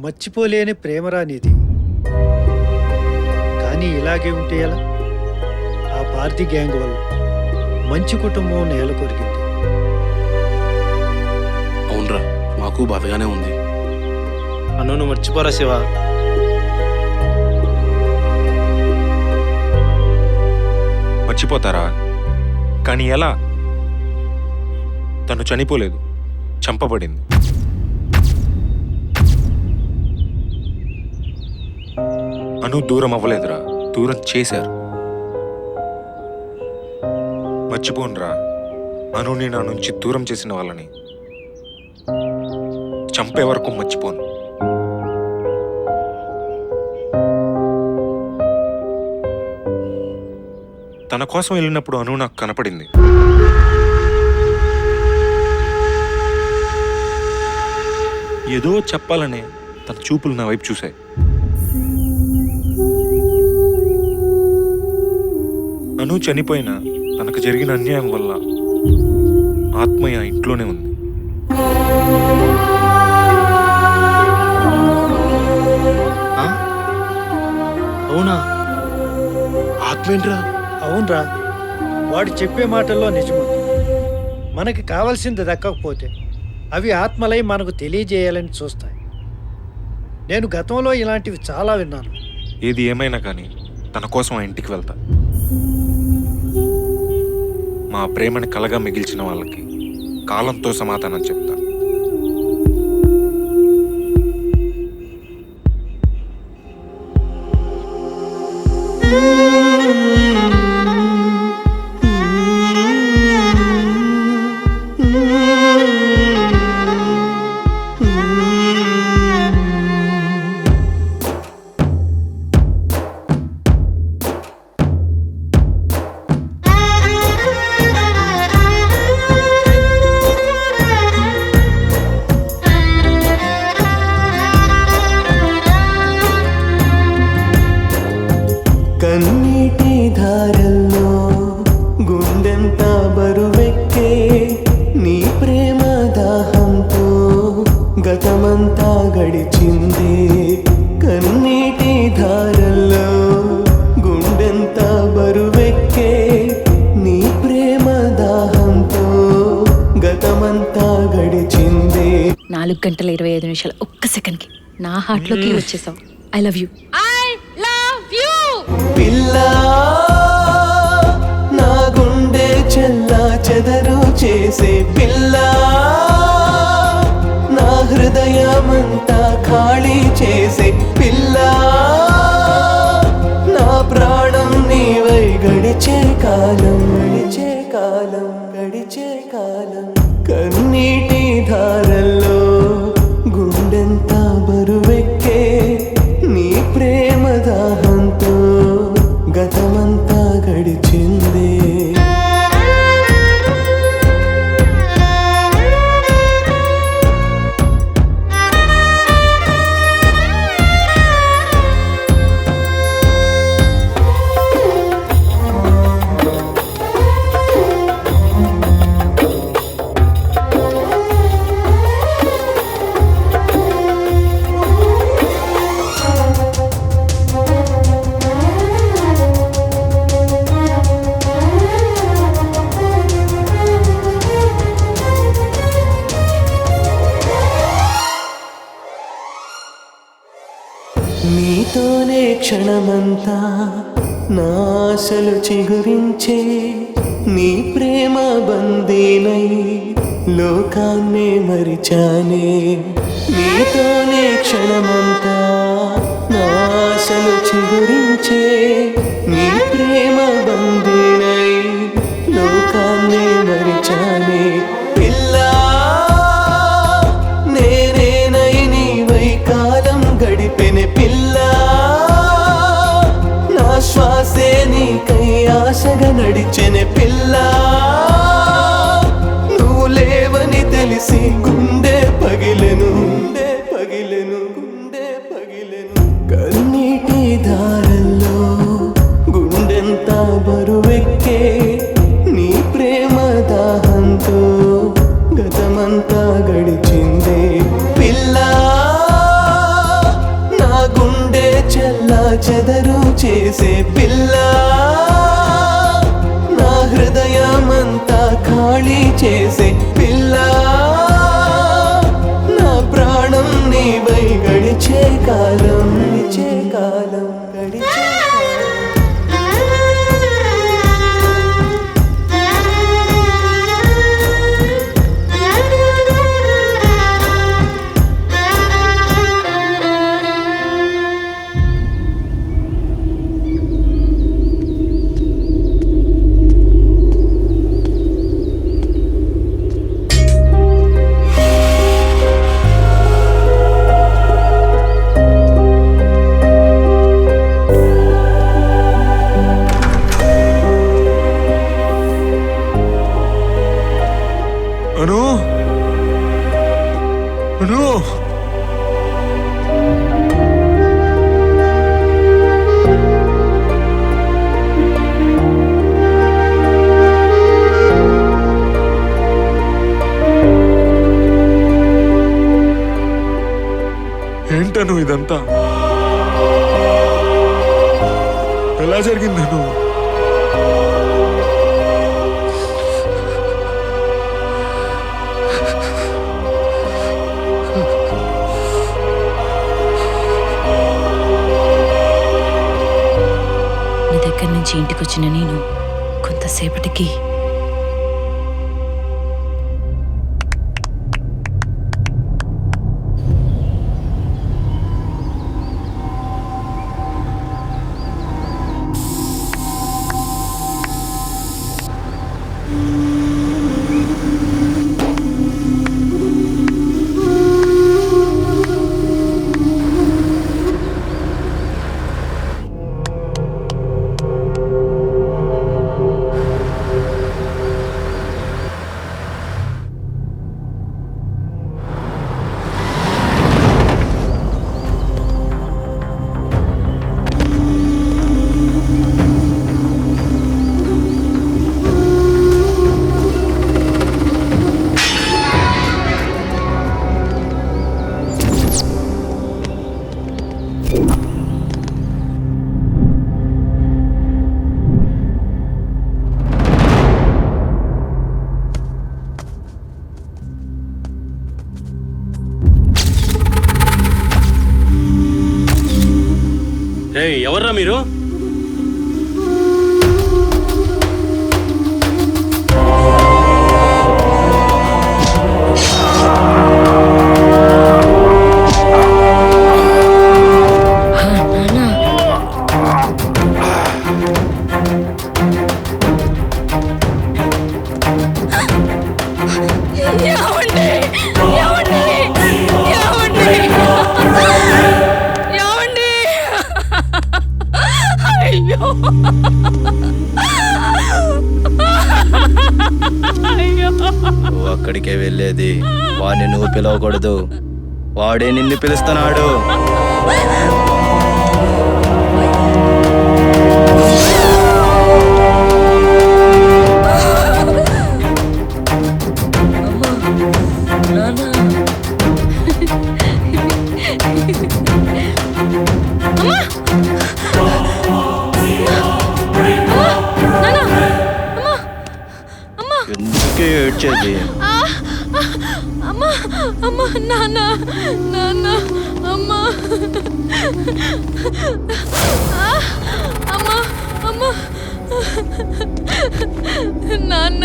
మర్చిపోలేని ప్రేమరా నీది. కానీ ఇలాగే ఉంటే ఎలా? ఆ పార్టీ గ్యాంగ్ వల్ల మంచి కుటుంబం నేల కొరిగింది. అవునరా, మాకు బాధగానే ఉంది. అన్ను మర్చిపోరా శివ. మర్చిపోతారా? కానీ ఎలా? తను చనిపోలేదు, చంపబడింది. అను దూరం అవ్వలేదురా, దూరం చేశారు. మర్చిపోనురా, అనుని నా నుంచి దూరం చేసిన వాళ్ళని చంపే వరకు మర్చిపోను. తన కోసం వెళ్ళినప్పుడు అను నాకు కనపడింది. ఏదో చెప్పాలనే తన చూపులు నా వైపు చూశాయి. అను చనిపోయినా తనకు జరిగిన అన్యాయం వల్ల ఆత్మయ్య ఇంట్లోనే ఉంది. అవునా? ఆత్మేంట్రా? అవునరా, వాడు చెప్పే మాటల్లో నిజముంది. మనకి కావాల్సింది దక్కకపోతే అవి ఆత్మలై మనకు తెలియజేయాలని చూస్తాయి. నేను గతంలో ఇలాంటివి చాలా విన్నాను. ఏది ఏమైనా కానీ తన కోసం ఆ ఇంటికి వెళ్తా. మా ప్రేమని కలగా మిగిల్చిన వాళ్ళకి కాలంతో సమాధానం చెప్తా. కన్నీటి ధారల్లో గుండెంత బరువెక్కే నీ ప్రేమ దాహంతో గతమంతా గడిచిందే. కన్నీటి ధారల్లో గుండెంత బరువెక్కే నీ ప్రేమ దాహంతో గతమంతా గడిచిందే. 4 గంటల 25 నిమిషాలు ఒక్క సెకండ్కి నా హార్ట్లోకి వచ్చేసావు. I love you. పిల్లా నా గుండె చెల్లా చెదరు చేసే పిల్లా, నా హృదయమంతా ఖాళీ చేసే పిల్లా, నా ప్రాణం నీవై గడిచే కాలం గడిచే కాలం గడిచే కాలం. కన్నీటి ధారల్లో గుండెంత బరువెక్కే నీ ప్రేమ దాహంతో గతమంతా గడిచిందే. నీతోనే క్షణమంతా నా ఆశలు చిగురించే నీ ప్రేమ బందీనై లోకాన్నే మరిచానే. నీతోనే క్షణమంతా నా ఆశలు చిగురించే నీ ప్రేమ బందీనై లోకాన్నే మరిచానే. పిల్లా నేనేనై నీవై కాలం గడిపెనే పిల్లా, నా శ్వాసే నీకై ఆశగా నడిచెనే పిల్లా, నువ్వు లేవని తెలిసి గుండె పగిలెను గుండె పగిలెను గుండె పగిలెను. కన్నీటి దారల్లో గుండెంతా చెదరు చేసే పిల్ల, నా హృదయమంతా ఖాళీ చేసే పిల్ల, నా ప్రాణం నీవై గడిచే కాలం గడిచే కాలం గడిచే అను అను ఏంటను ఇదంతా? ఎలా జరిగిందను? నీ దగ్గర నుంచి ఇంటికొచ్చిన నేను కొంతసేపటికి ఎవర్రా మీరు? నువ్వు అక్కడికే వెళ్ళేది, వాడిని నువ్వు పిలవకూడదు, వాడే నిన్ను పిలుస్తున్నాడు. ఎందుకే ఏడ్చేది? అమ్మా అమ్మా నాన్న నాన్న అమ్మా అమ్మా అమ్మా నాన్న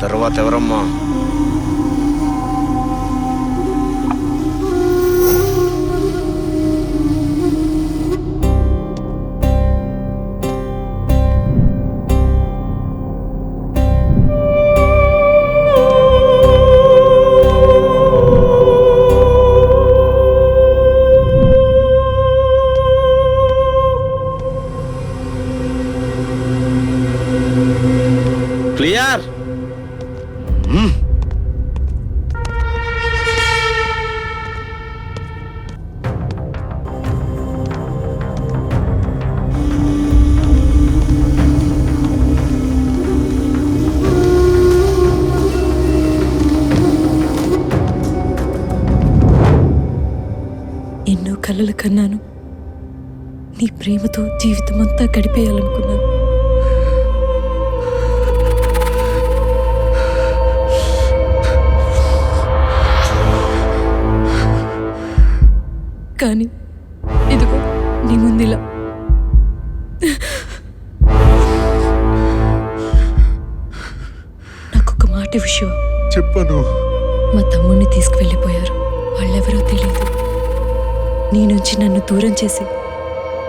తర్వాత ఎవరమ్మా? కలలు కన్నాను. నీ ప్రేమతో జీవితం అంతా గడిపేయాలనుకున్నాను. కానీ ఇదిగో నీ ముందిలా నాకొక మాట విషయం చెప్పను. మా తమ్ముడిని తీసుకువెళ్ళిపోయారు. వాళ్ళెవరో తెలియదు. నీ నుంచి నన్ను దూరం చేసి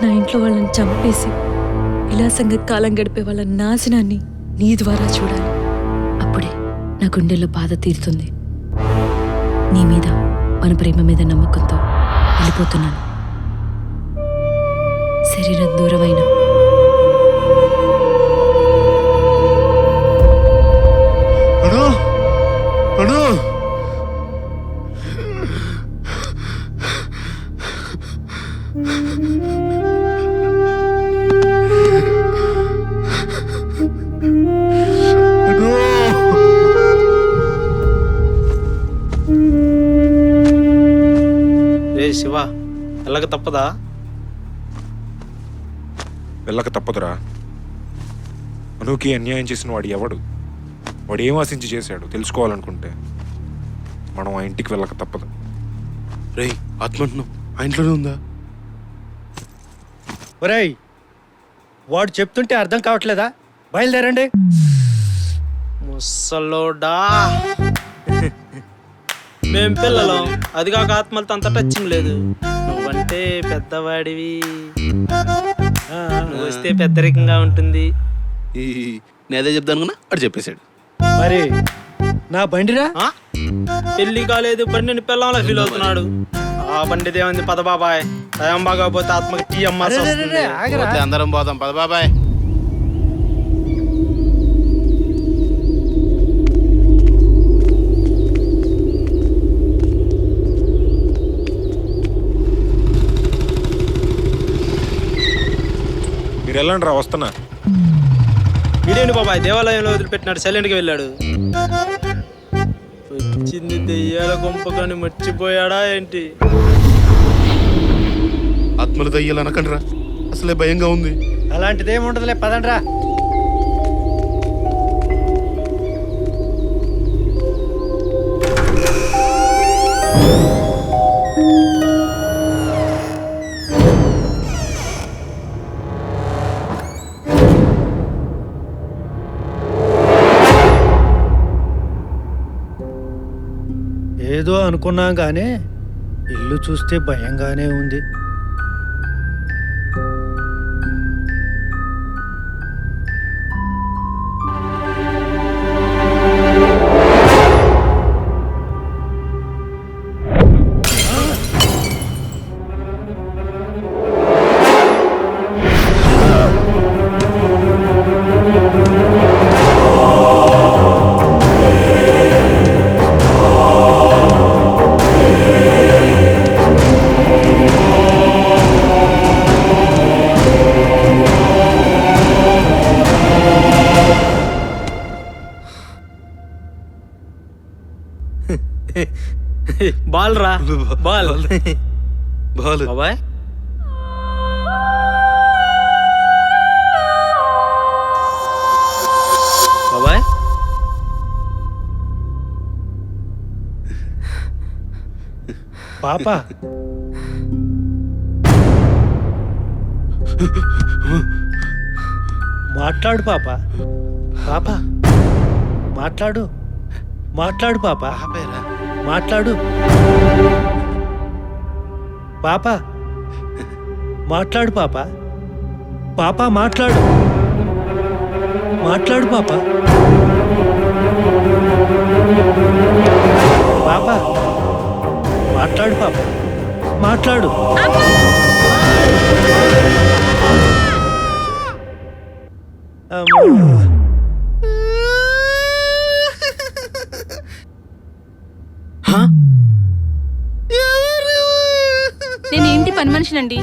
నా ఇంట్లో వాళ్ళని చంపేసి విలాసంగా కాలం గడిపే వాళ్ళ నాశనాన్ని నీ ద్వారా చూడాలి. అప్పుడే నా గుండెల్లో బాధ తీరుతుంది. నీ మీద, మన ప్రేమ మీద నమ్మకంతో వెళ్ళిపోతున్నాను. శరీరం దూరమైన రే శివ, ఎలాగ తప్పదా? వెళ్ళక తప్పదురా. అనుకి అన్యాయం చేసిన వాడు ఎవడు? వాడు ఏం ఆశించి చేశాడు తెలుసుకోవాలనుకుంటే మనం ఆ ఇంటికి వెళ్ళక తప్పదు. రే ఆత్మంటున్నావు, ఆ ఇంట్లోనే ఉందా? ఒరేయ్, వాడు చెప్తుంటే అర్థం కావట్లేదా? బయలుదేరండి. ముసలోడా, మేం పిల్లలం, అది కాక ఆత్మలతో అంత టచింగ్ లేదు. నువ్వంటే పెద్దవాడివి, నువ్వు వస్తే పెద్దరికంగా ఉంటుంది. నేనే చెప్తాను కదా, అటు చెప్పేశాడు. మరి నా బండిరా? పెళ్లి కాలేదు, బండిని పిల్లంలా ఫీల్ అవుతున్నాడు. ఆ బండిదే ఉంది, పద బాబాయ్. టైం బాగోపోతే ఆత్మకి టీ అమ్మాల్సి వస్తుంది. పోతే అందరం పోదాం, పద బాబాయ్. మీరు వెళ్ళండి రా, వస్తున్నా. వీడేంటి బాబాయ్ దేవాలయంలో వదిలిపెట్టినాడు, సైలెంట్గా వెళ్ళాడు. వచ్చింది దెయ్యాల గుంపకాని మర్చిపోయాడా ఏంటి? ఆత్మలు దయ్యాలు అనకండి రా, అసలే భయంగా ఉంది. అలాంటిదేముండదులే, పదండ్రా. ఏదో అనుకున్నాం గానీ ఇల్లు చూస్తే భయంగానే ఉంది. బాల్ రా, బాల్ బాల్. బాబాయ్ బాబాయ్ పాప మాట్లాడు పాప. పాప మాట్లాడు, మాట్లాడు పాప, మాట్లాడు పాప, మాట్లాడు పాప, పాప మాట్లాడు, మాట్లాడు పాప, పాప మాట్లాడు పాప, మాట్లాడు. నేను ఇంటి పని మనిషినండి,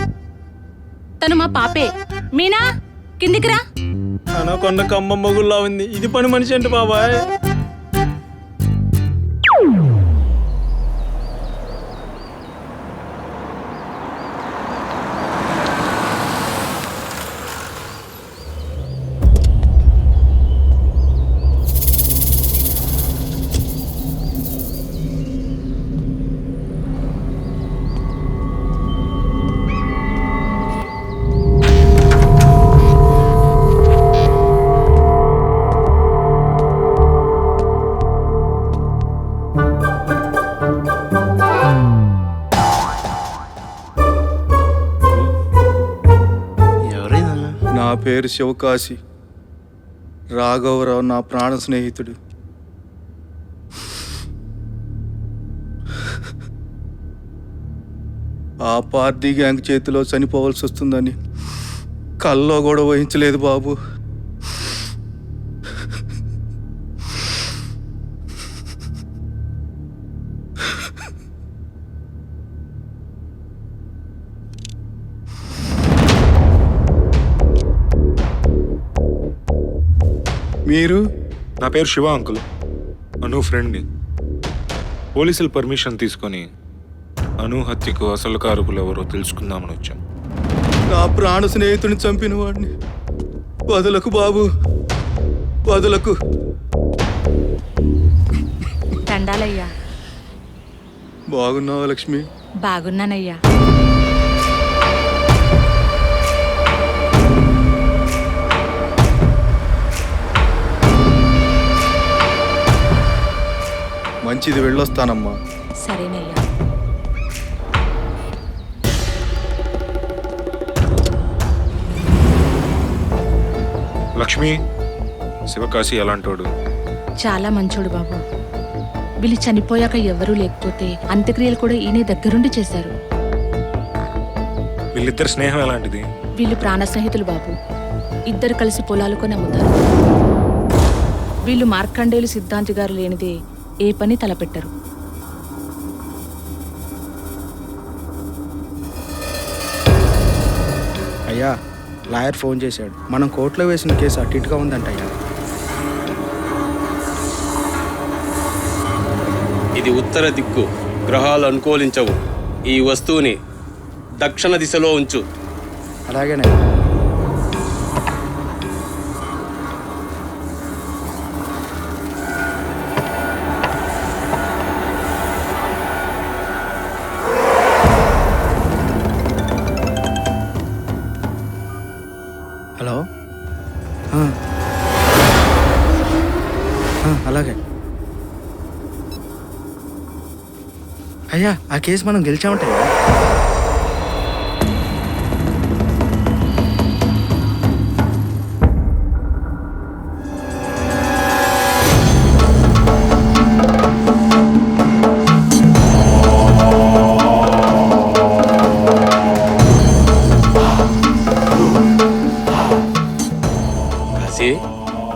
తను మా పాపే. మీనా కిందికి రా. అనకొండ కమ్మ మొగుల్లా ఉంది, ఇది పని మనిషి అంటే బాబాయ్. పేరు శివకాశి. రాఘవరావు నా ప్రాణ స్నేహితుడు. ఆ పార్టీ గ్యాంగ్ చేతిలో చనిపోవాల్సి వస్తుందని కల్లో కూడా వహించలేదు బాబు. మీరు? నా పేరు శివ అంకుల్. అను ఫ్రెండ్ని. పోలీసుల పర్మిషన్ తీసుకొని అను హత్యకు అసలు కారకులు ఎవరో తెలుసుకుందామని వచ్చాం. నా ప్రాణ స్నేహితుని చంపిన వాడిని వదలకు బాబు, వదలకు. దండాలయ్యా. బాగున్నావా లక్ష్మి? బాగున్నానయ్యా. మంచిది, వెళ్ళొస్తానమ్మా. సరేనయ్యా. లక్ష్మి, శివకాశి ఎలాంటోడు? చాలా మంచోడు బాబు. వీళ్ళు చనిపోయాక ఎవరూ లేకపోతే అంత్యక్రియలు కూడా ఈయనే దగ్గరుండి చేశారు. వీళ్ళిద్దరి స్నేహం ఎలాంటిది? వీళ్ళు ప్రాణ స్నేహితులు బాబు. ఇద్దరు కలిసి పొలాలు కొని అమ్ముతారు. వీళ్ళు మార్కండేయులు సిద్ధాంతి గారు లేనిదే ఏ పని తలపెట్టరు. అయ్యా, లాయర్ ఫోన్ చేశాడు. మనం కోర్టులో వేసిన కేసు అటు ఇటుగా ఉందంట అయ్యా. ఇది ఉత్తర దిక్కు, గ్రహాలు అనుకూలించవు. ఈ వస్తువుని దక్షిణ దిశలో ఉంచు. అలాగేనే. హలో. అలాగే అయ్యా, ఆ కేసు మనం గెలిచామంటాయా?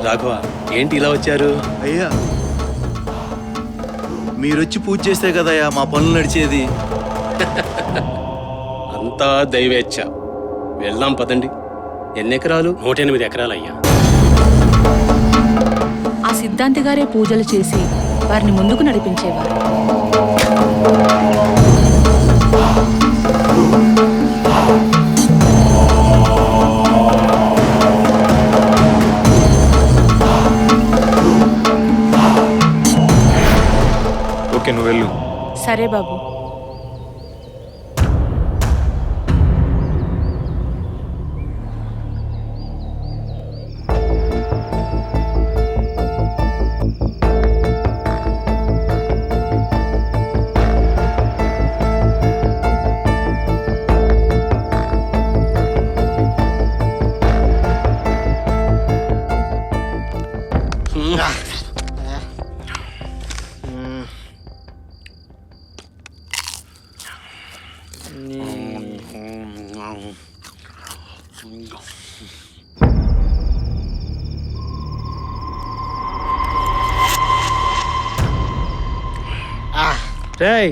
రాఘవ, ఏంటి ఇలా వచ్చారు? అయ్యా, మీరొచ్చి పూజ చేస్తే కదయ్యా మా పనులు నడిచేది. అంతా దైవేచ్ఛ. వెళ్దాం పదండి. ఎన్ని ఎకరాలు? 108 ఎకరాలయ్యా. ఆ సిద్ధాంతి గారే పూజలు చేసి వారిని ముందుకు నడిపించేవారు. ఓకే, నువ్వు వెళ్ళు. సరే బాబు. రేయ్,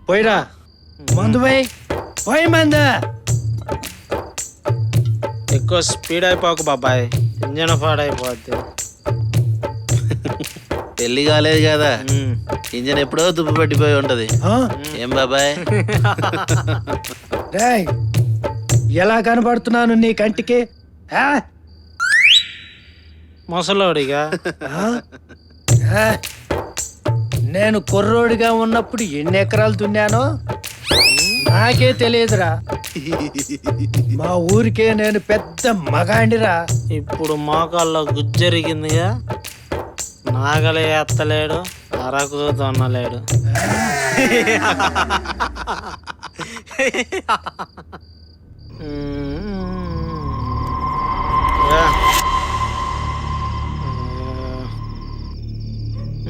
పోయిరా. మందు పోయి మందు. ఎక్కువ స్పీడ్ అయిపోకు బాబాయ్, ఇంజన్ పాడైపోద్ది. పెళ్లి కాలేదు కదా, ఇంజన్ ఎప్పుడో దుబ్బు పట్టిపోయి ఉంటది. ఏం బాబాయ్? రేయ్, ఎలా కనబడుతున్నాను నీ కంటికి? ముసలోడిగా. నేను కుర్రోడిగా ఉన్నప్పుడు ఎన్ని ఎకరాలు దున్నానో నాకే తెలియదురా. మా ఊరికే నేను పెద్ద మగాండిరా. ఇప్పుడు మోకాల్లో గుజ్జరిగిందిగా, నాగలే ఎత్తలేడు, అరకు దొన్నలేడు.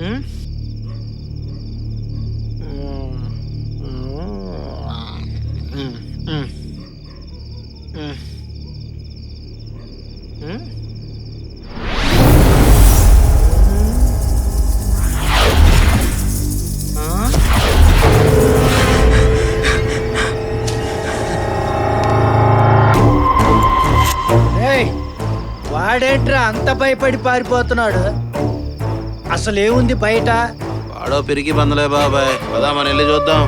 ఉమ్? ఉమ్, ఉమ్, ఉమ్. ఉమ్? ఆ? ఏయ్, వాడేంట్రా అంత భయపడి పారిపోతున్నాడు? అసలు ఏముంది బయట? వాడో పెరిగి బందలే బాబాయ్, పదా మన వెళ్ళి చూద్దాం.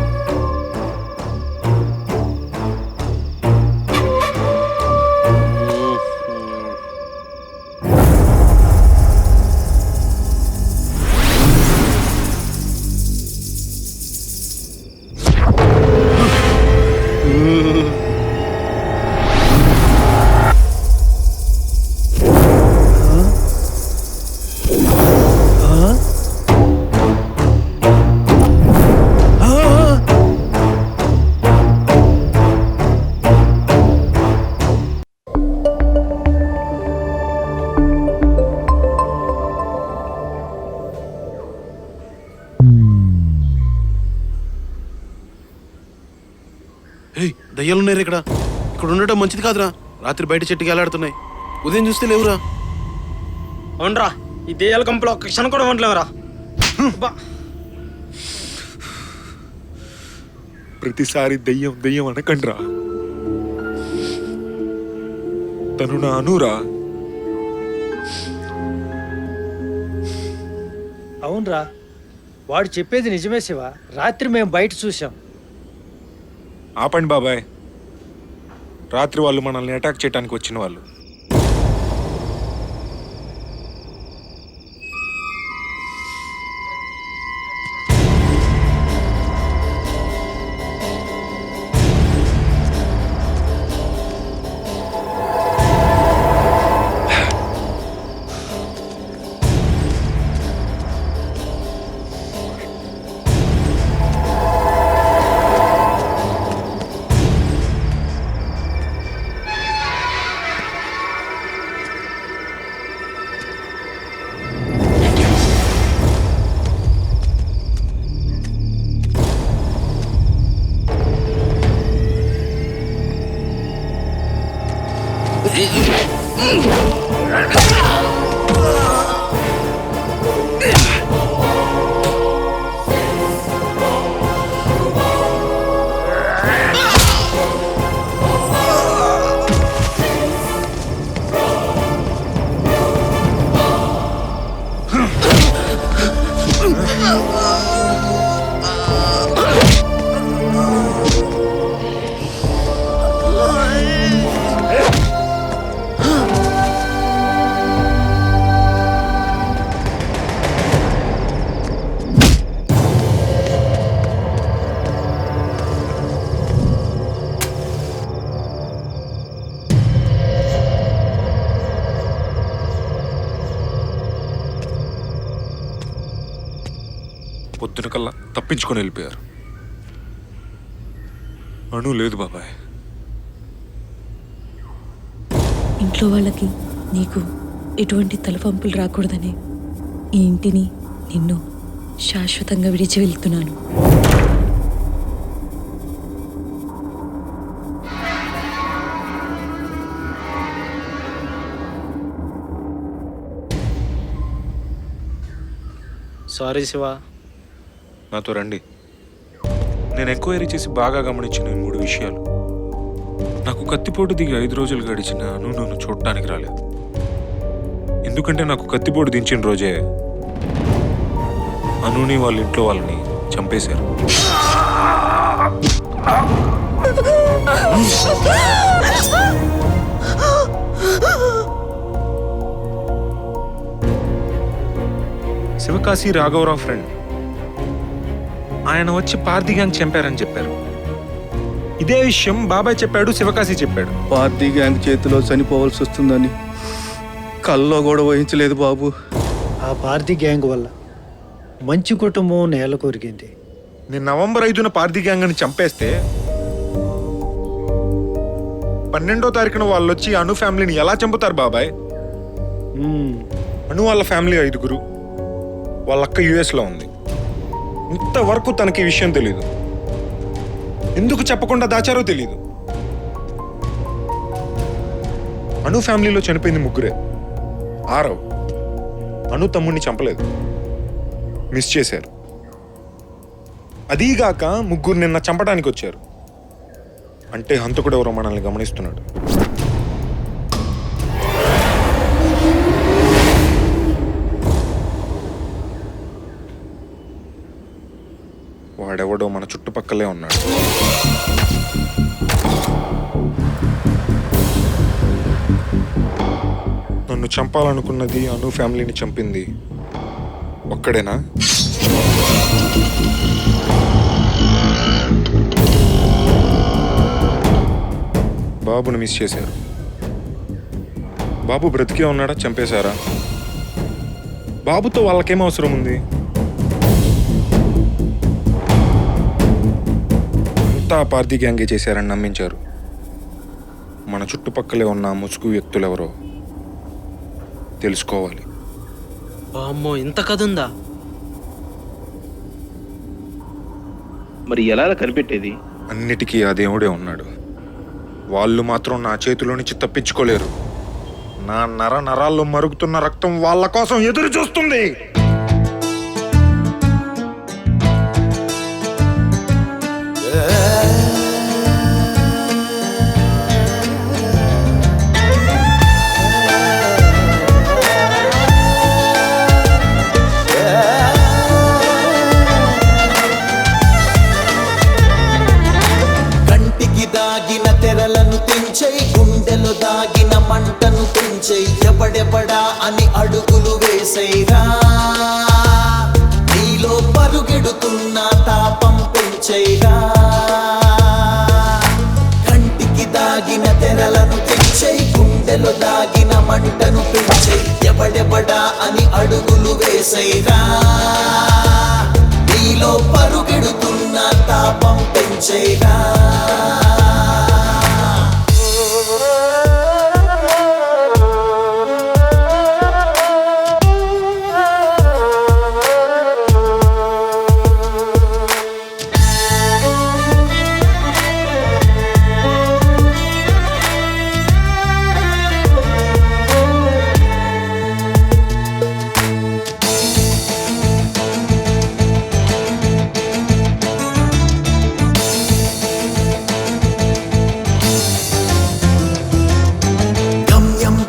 ఏయ్, దయ్యాలున్నారు ఇక్కడ. ఇక్కడ ఉండటం మంచిది కాదురా. రాత్రి బయట చెట్టుకి ఎలాడుతున్నాయి. ఉదయం చూస్తే లేవురా. అవునరా, ఈ దెయ్యాల కంపులో ఒక్క క్షణం కూడా ఉండలేవురా. ప్రతిసారి దెయ్యం దెయ్యం అనకండ్రా. తను నా అనురా. అవునరా, వాడు చెప్పేది నిజమే శివ. రాత్రి మేము బయట చూసాం. ఆపండి బాబాయ్. రాత్రి వాళ్ళు మనల్ని అటాక్ చేయడానికి వచ్చిన వాళ్ళు. పొద్దున కల్లా తప్పించుకొని వెళ్ళిపోయారు. అను లేదు బాబాయ్. ఇంట్లో వాళ్ళకి నీకు ఎటువంటి తలవంపులు రాకూడదని ఈ ఇంటిని నిన్ను శాశ్వతంగా విడిచి వెళ్తున్నాను. సారీ శివ. నాతో రండి. నేను ఎంక్వైరీ చేసి బాగా గమనించిన ఈ 3 విషయాలు. నాకు కత్తిపోటు దిగి 5 రోజులు గడిచిన అను నన్ను చూడటానికి రాలేదు. ఎందుకంటే నాకు కత్తిపోటు దించిన రోజే అనుని వాళ్ళ ఇంట్లో వాళ్ళని చంపేశారు. శివకాశి రాఘవరావు ఫ్రెండ్. ఆయన వచ్చి పార్థి గ్యాంగ్ చంపారని చెప్పారు. ఇదే విషయం బాబాయ్ చెప్పాడు, శివకాశి చెప్పాడు. పార్టీ గ్యాంగ్ చేతిలో చనిపోవాల్సి వస్తుందని కల్లో కూడా వహించలేదు బాబు. ఆ పార్టీ గ్యాంగ్ వల్ల మంచి కుటుంబం నేల కొరిగింది. నేను నవంబర్ 5న పార్థి గ్యాంగ్ అని చంపేస్తే 12వ తారీఖున వాళ్ళు వచ్చి అను ఫ్యామిలీని ఎలా చంపుతారు బాబాయ్? అను వాళ్ళ ఫ్యామిలీ 5గురు, వాళ్ళ అక్క యుఎస్లో ఉంది. ఇంతవరకు తనకి ఈ విషయం తెలీదు. ఎందుకు చెప్పకుండా దాచారో తెలీదు. అను ఫ్యామిలీలో చనిపోయింది ముగ్గురే. ఆరవ్ అను తమ్ముడిని చంపలేదు, మిస్ చేశారు. అదీగాక ముగ్గురు నిన్న చంపడానికి వచ్చారు. అంటే హంతకుడు ఎవరో మనల్ని గమనిస్తున్నాడు. వాడెవడో మన చుట్టుపక్కలే ఉన్నాడు. నన్ను చంపాలనుకున్నది, అను ఫ్యామిలీని చంపింది ఒక్కడేనా? బాబుని మిస్ చేశారు. బాబు బ్రతికే ఉన్నాడా, చంపేశారా? బాబుతో వాళ్ళకేం అవసరం ఉంది? అంతా పార్టీ గ్యాంగే చేశారని నమ్మించారు. మన చుట్టుపక్కలే ఉన్న ముసుగు వ్యక్తులెవరో తెలుసుకోవాలి. అమ్మో, ఇంత కథ ఉందా? మరి ఎలా కనిపెట్టేది? అన్నిటికీ ఆ దేవుడే ఉన్నాడు. వాళ్ళు మాత్రం నా చేతిలో నుంచి తప్పించుకోలేరు. నా నరాల్లో మరుగుతున్న రక్తం వాళ్ళ కోసం ఎదురు చూస్తుంది. దాగిన మంటను పెంచే ఎవడెవడా అని అడుగులు వేసైరా. నీలో పరుగెడుతున్న తాపం పెంచైరా. కంటికి దాగిన తెరలను తెంచే గుండెలో దాగిన మంటను పెంచే ఎవడెవడా అని అడుగులు వేసైరా. నీలో పరుగెడుతున్న తాపం పెంచైరా.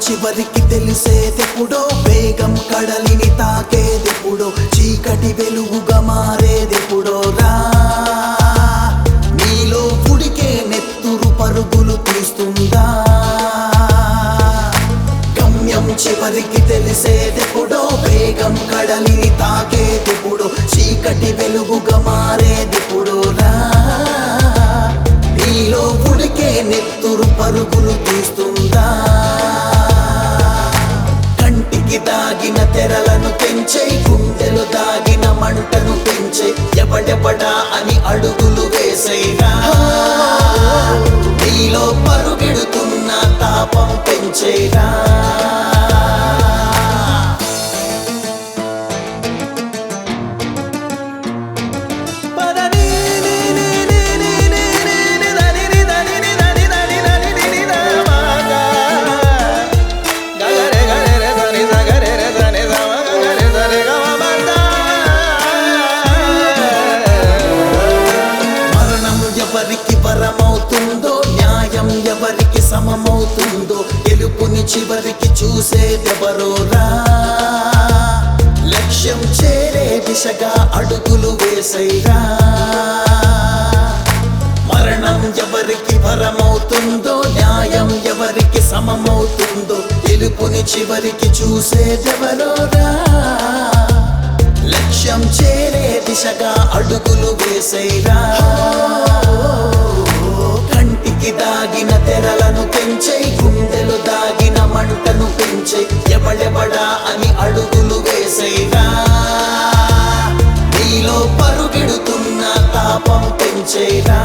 చివరికి తెలిసేదెప్పుడో, వేగం కడలిని తాకేదెప్పుడో, చీకటి వెలుగుగా మారేదెప్పుడో రా. నీలో పుడికే నెత్తురు పరుగులు తీస్తుందా. గమ్యం చివరికి తెలిసేదెప్పుడో, వేగం కడలిని తాకేదెప్పుడో, చీకటి వెలుగుగా మారేదెప్పుడో రా. నీలో పుడికే నెత్తురు పరుగులు తీస్తుందా. దాగిన తెరలను పెంచే గుండెలు దాగిన మంటను పెంచే ఎవడెవడా అని అడుగులు వేసైరా. నీలో పరుగెడుతున్న తాపం పెంచేరా. సమమవుతుందో గెలుపుని చివరికి చూసేదెవరోరా. లక్ష్యం చేరే దిశగా అడుగులు వేసైరా. మరణం ఎవరికి వరమవుతుందో, న్యాయం ఎవరికి సమమవుతుందో, గెలుపుని చివరికి చూసేదెవరోరా. లక్ష్యం చేరే దిశగా అడుగులు వేసైరా. కంటికి దాగిన తెరలను పెంచే గుండెలు దాగిన మంటను పెంచే ఎవడెవడా అని అడుగులు వేసైరా. నీలో పరుగెడుతున్న తాపం పెంచేరా.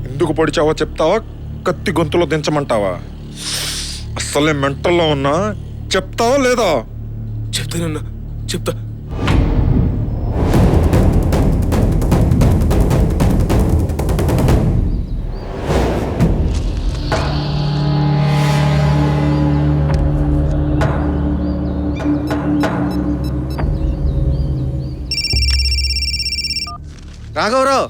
ఎందుకు పొడిచావో చెప్తావా, కత్తి గొంతులో దించమంటావా? అస్సలే మెంటల్లో ఉన్నా, చెప్తావా లేదా? చెప్తానన్నా, చెప్తా. రాఘవరావు,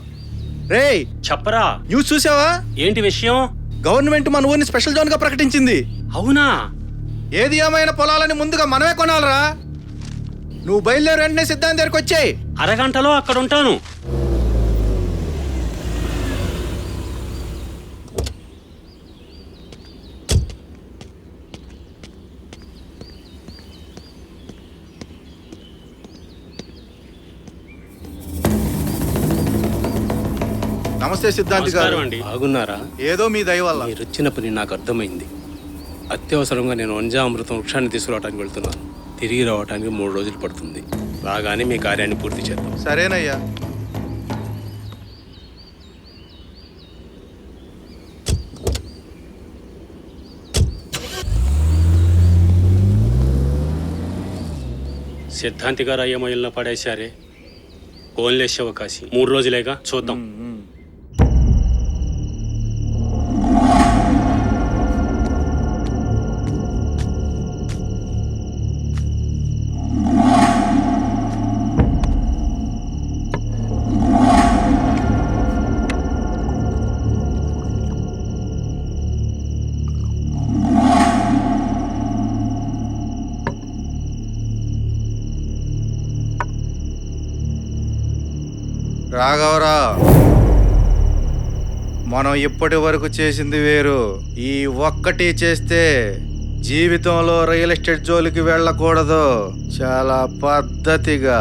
రే చెప్పరా. న్యూస్ చూసావా? ఏంటి విషయం? గవర్నమెంట్ మన ఊరిని స్పెషల్ జోన్ గా ప్రకటించింది. అవునా? ఏది ఏమైనా పొలాలని ముందుగా మనమే కొనాలరా. నువ్వు బయలుదేరి వెంటనే సిద్ధాంతం దగ్గరికి వచ్చేయి. అరగంటలో అక్కడ ఉంటాను. నమస్తే సిద్ధాంతి గారు. నమస్కారం అండి. బాగున్నారా? ఏదో మీ దయ వల్ల. మీరు వచ్చిన పని నాకు అర్థమైంది. అత్యవసరంగా నేను వంజామృతం వృక్షాన్ని తీసుకురావడానికి వెళ్తున్నాను. తిరిగి రావడానికి 3 రోజులు పడుతుంది. రాగానే మీ కార్యాన్ని పూర్తి చేద్దాం. సరేనయ్యా. సిద్ధాంతి గారు అయ్యమయ్యలను పడేశారే. ఓన్లే శివకాశి. 3 రోజులేగా, చూద్దాం. రాఘవరావు, మనం ఇప్పటి వరకు చేసింది వేరు. ఈ ఒక్కటి చేస్తే జీవితంలో రియల్ ఎస్టేట్ జోలికి వెళ్ళకూడదు. చాలా పద్ధతిగా.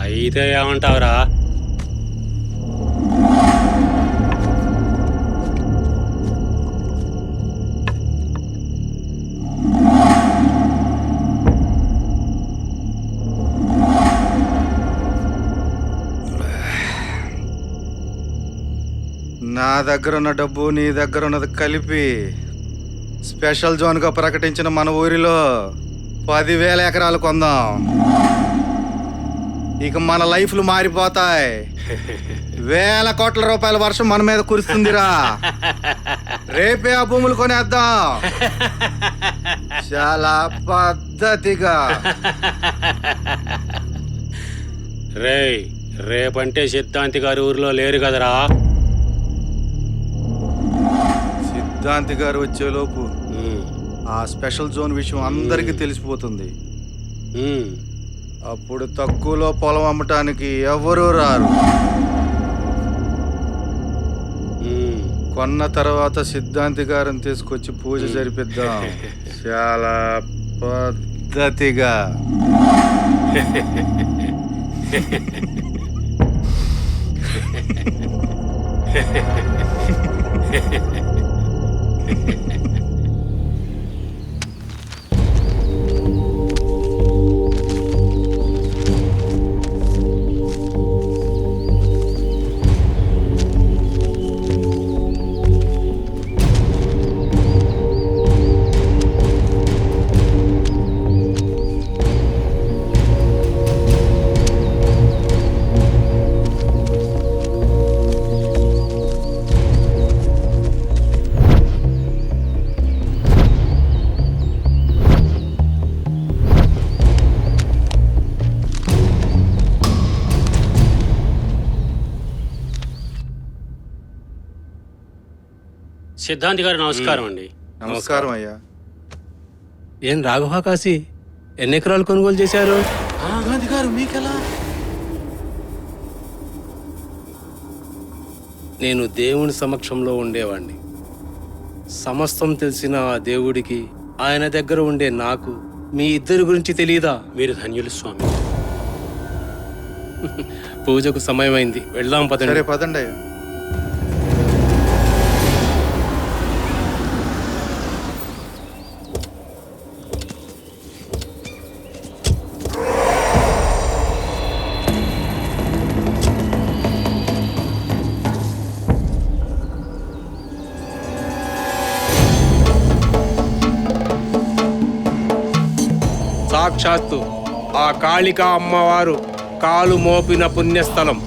అయితే ఏమంటావురా? నా దగ్గర ఉన్న డబ్బు నీ దగ్గర ఉన్నది కలిపి స్పెషల్ జోన్గా ప్రకటించిన మన ఊరిలో 10,000 ఎకరాలు కొందాం. ఇక మన లైఫ్లు మారిపోతాయి. 1,000 కోట్ల రూపాయల వర్షం మన మీద కురుస్తుందిరా. రేపే ఆ భూములు కొనేద్దాం. చాలా పద్ధతిగా. రేయ్, రేపంటే సిద్ధాంతి గారు ఊర్లో లేరు కదరా. సిద్ధాంతి గారు వచ్చేలోపు ఆ స్పెషల్ జోన్ విషయం అందరికీ తెలిసిపోతుంది. అప్పుడు తక్కువలో పొలం అమ్మటానికి ఎవరూ రారు. కొన్న తర్వాత సిద్ధాంతి గారిని తీసుకొచ్చి పూజ జరిపిద్దాం చాలా పద్ధతిగా. సిద్ధాంతి గారు నమస్కారం అండి. నమస్కారం అయ్యా. ఏం రాఘవ కాశీ, ఎన్ని ఎకరాలు కొనుగోలు చేశారు? గాంధీ గారు మీకెలా? నేను దేవుని సమక్షంలో ఉండేవాణ్ణి. సమస్తం తెలిసిన ఆ దేవుడికి, ఆయన దగ్గర ఉండే నాకు మీ ఇద్దరి గురించి తెలియదా? మీరు ధన్యులు స్వామి. పూజకు సమయమైంది, వెళ్దాం పదండి. సరే పదండి అయ్యా. సాక్షాత్తు ఆ కాళికా అమ్మవారు కాలు మోపిన పుణ్యస్థలం.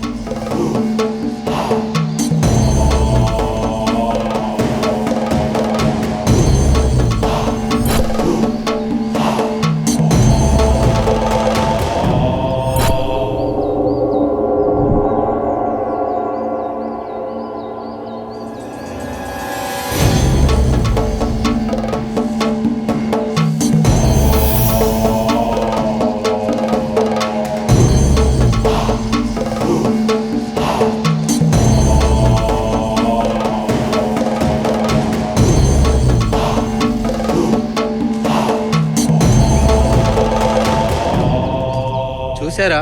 చూసారా?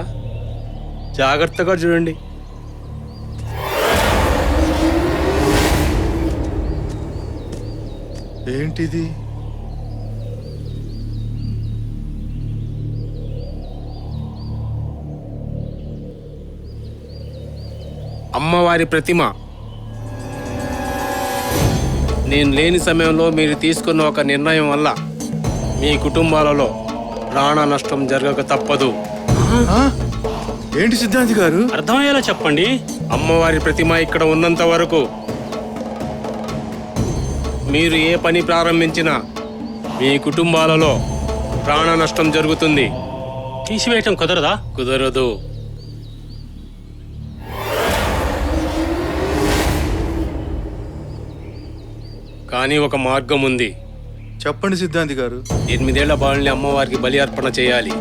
జాగ్రత్తగా చూడండి. ఏంటిది? అమ్మవారి ప్రతిమ. నేను లేని సమయంలో మీరు తీసుకున్న ఒక నిర్ణయం వల్ల మీ కుటుంబాలలో ప్రాణ నష్టం జరగక తప్పదు. ఏంటి సిద్ధాంతి గారు? అర్థమయ్యేలా చెప్పండి. అమ్మవారి ప్రతిమ ఇక్కడ ఉన్నంత వరకు మీరు ఏ పని ప్రారంభించినా మీ కుటుంబాలలో ప్రాణ నష్టం జరుగుతుంది. తీసివేయటం కుదరదా? కుదరదు. కానీ ఒక మార్గం ఉంది. చెప్పండి సిద్ధాంతి గారు. 8 ఏళ్ల బాలుని అమ్మవారికి బలి అర్పణ చేయాలి.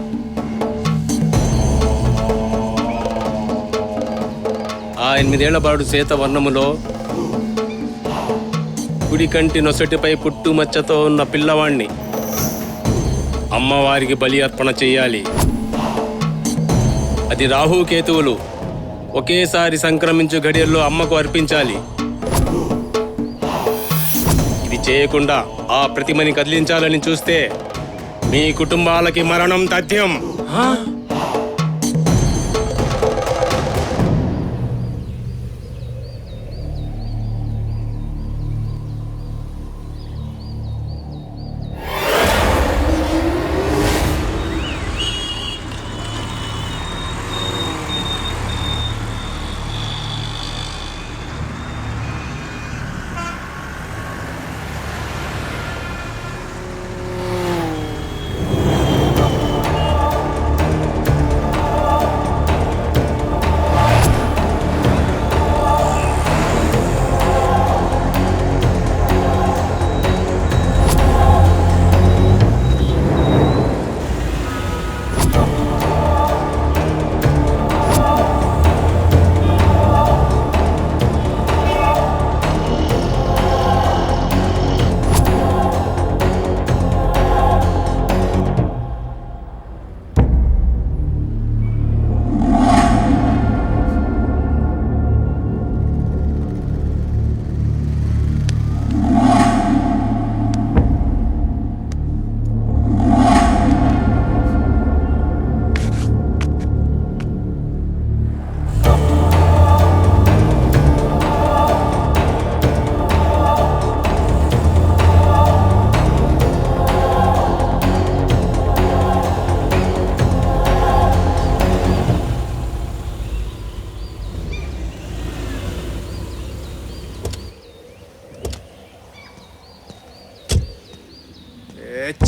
ఆ 8 ఏళ్ల బాలుడు శ్వేతవర్ణములో కుడి కంటి నొసటిపై పుట్టుమచ్చతో ఉన్న పిల్లవాణ్ణి అమ్మవారికి బలి అర్పణ చేయాలి. అది రాహుకేతువులు ఒకేసారి సంక్రమించు గడియల్లో అమ్మకు అర్పించాలి. ఇది చేయకుండా ఆ ప్రతిమని కదిలించాలని చూస్తే మీ కుటుంబాలకి మరణం తథ్యం.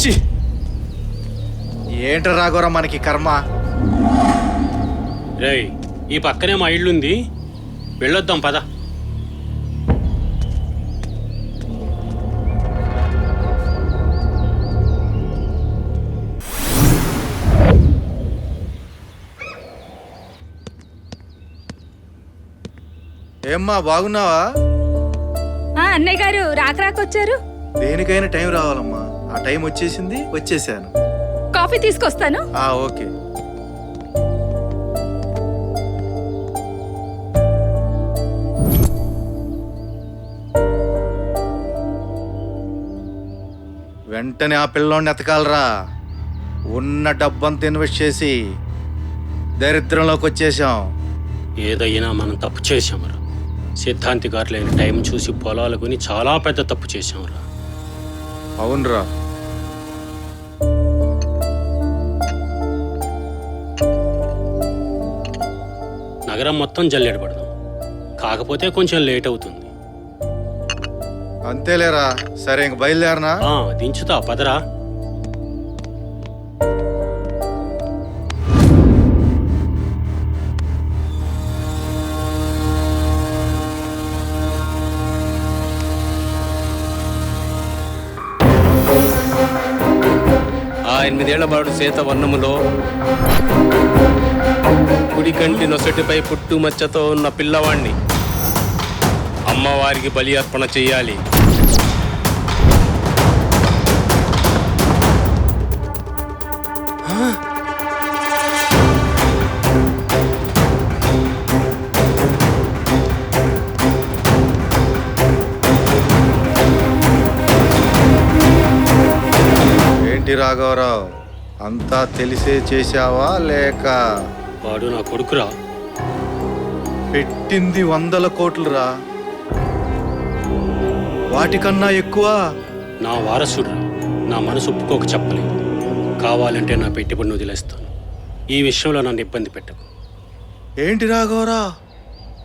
ఛీ! ఏంటి రాఘవరా మనకి కర్మ? రేయ్, ఈ పక్కనే మా ఇల్లుంది, వెళ్ళొద్దాం పద. ఏమ్మా బాగున్నావా? అన్నయ్య గారు రాకరాకొచ్చారు. దేనికైనా టైం రావాలమ్మా. ఆ టైం వచ్చేసింది, వచ్చేసాను. కాఫీ తీసుకొస్తాను. ఓకే. వెంటనే ఆ పిల్లోడిని ఎతకాలరా. ఉన్న డబ్బంతా ఇన్వెస్ట్ చేసి దరిద్రంలోకి వచ్చేసాం. ఏదైనా మనం తప్పు చేశామరా. సిద్ధాంతి గారు లేని టైం చూసి పొలాలు కొని చాలా పెద్ద తప్పు చేశాంరా. అవునరా. నగరం మొత్తం జల్లెడ పడదాం, కాకపోతే కొంచెం లేట్ అవుతుంది. అంతేలేరా. సరే ఇంక బయలుదేరనా? దించుతా పదరా. ఆ 8 ఏళ్ల బాడు సేత వర్ణములో కుడి కంటి నొసటిపై పుట్టు మచ్చతో ఉన్న పిల్లవాణ్ణి అమ్మవారికి బలి అర్పణ చెయ్యాలి. ఏంటి రాఘవరావు, అంతా తెలిసే చేశావా లేక? వాడు నా కొడుకురా. పెట్టింది 100 కోట్లురా. వాటికన్నా ఎక్కువ. నా వారసుడు, నా మనసు ఒప్పుకోక చెప్పలేదు. కావాలంటే నా పెట్టుబడిని వదిలేస్తాను. ఈ విషయంలో నన్ను ఇబ్బంది పెట్టకు. ఏంటి రాఘవరా,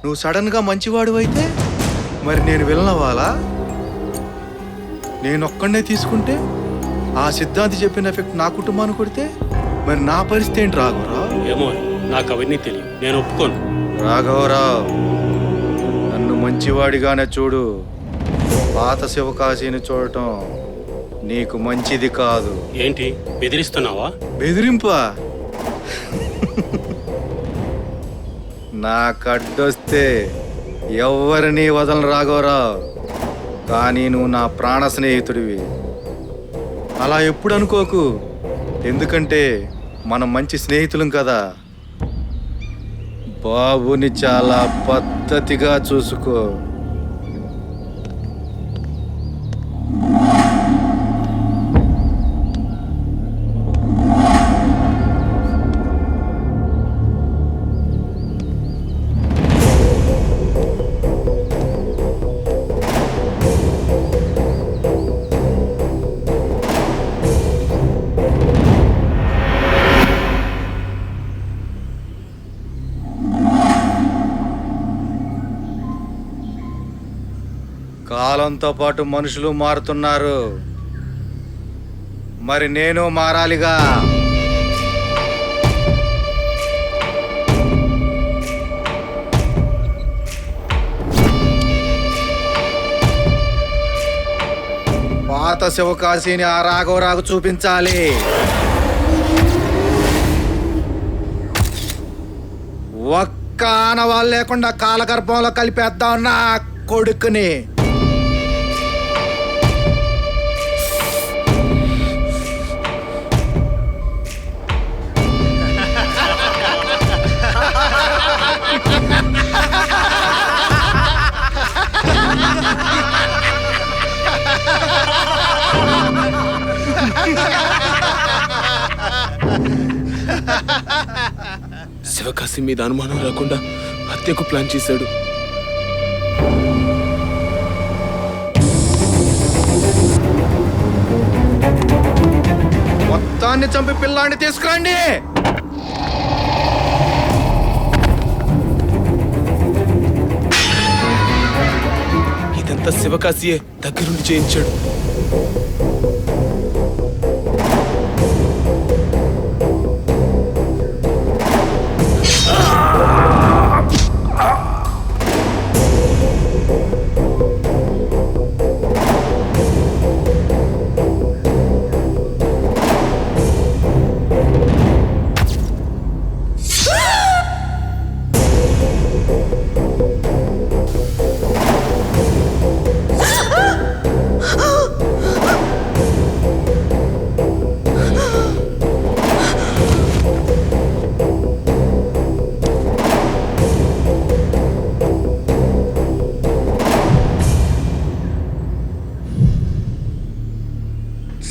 నువ్వు సడన్గా మంచివాడు అయితే మరి నేను వెళ్ళనవాలా? నేనొక్కడనే తీసుకుంటే ఆ సిద్ధాంతి చెప్పిన ఎఫెక్ట్ నా కుటుంబాన్ని కొడితే మరి నా పరిస్థితి ఏంటి రాఘవరావు? ఏమో, నాకు అవన్నీ తెలియదు. నేను ఒప్పుకోను. రాఘవరావు, నన్ను మంచివాడిగానే చూడు. పాత శివకాశిని చూడటం నీకు మంచిది కాదు. ఏంటి బెదిరిస్తున్నావా? బెదిరింపా? నా కడ్డొస్తే ఎవరిని వదలను రాఘవరావు. కానీ నువ్వు నా ప్రాణ స్నేహితుడివి. అలా ఎప్పుడు అనుకోకు, ఎందుకంటే మనం మంచి స్నేహితులం కదా. బాబుని చాలా పద్ధతిగా చూసుకో. కాలంతో పాటు మనుషులు మారుతున్నారు, మరి నేను మారాలిగా. పాత శివకాశిని ఆ రాఘవరావు చూపించాలి. ఒక్క ఆనవాళ్ళు లేకుండా కాలగర్భంలో కలిపేద్దాం నా కొడుకుని. శివకాశి మీద అనుమానం రాకుండా హత్యకు ప్లాన్ చేశాడు. మొత్తాన్ని చంపి పిల్లాన్ని తీసుకురండి. ఇదంతా శివకాశియే దగ్గరుండి చేయించాడు.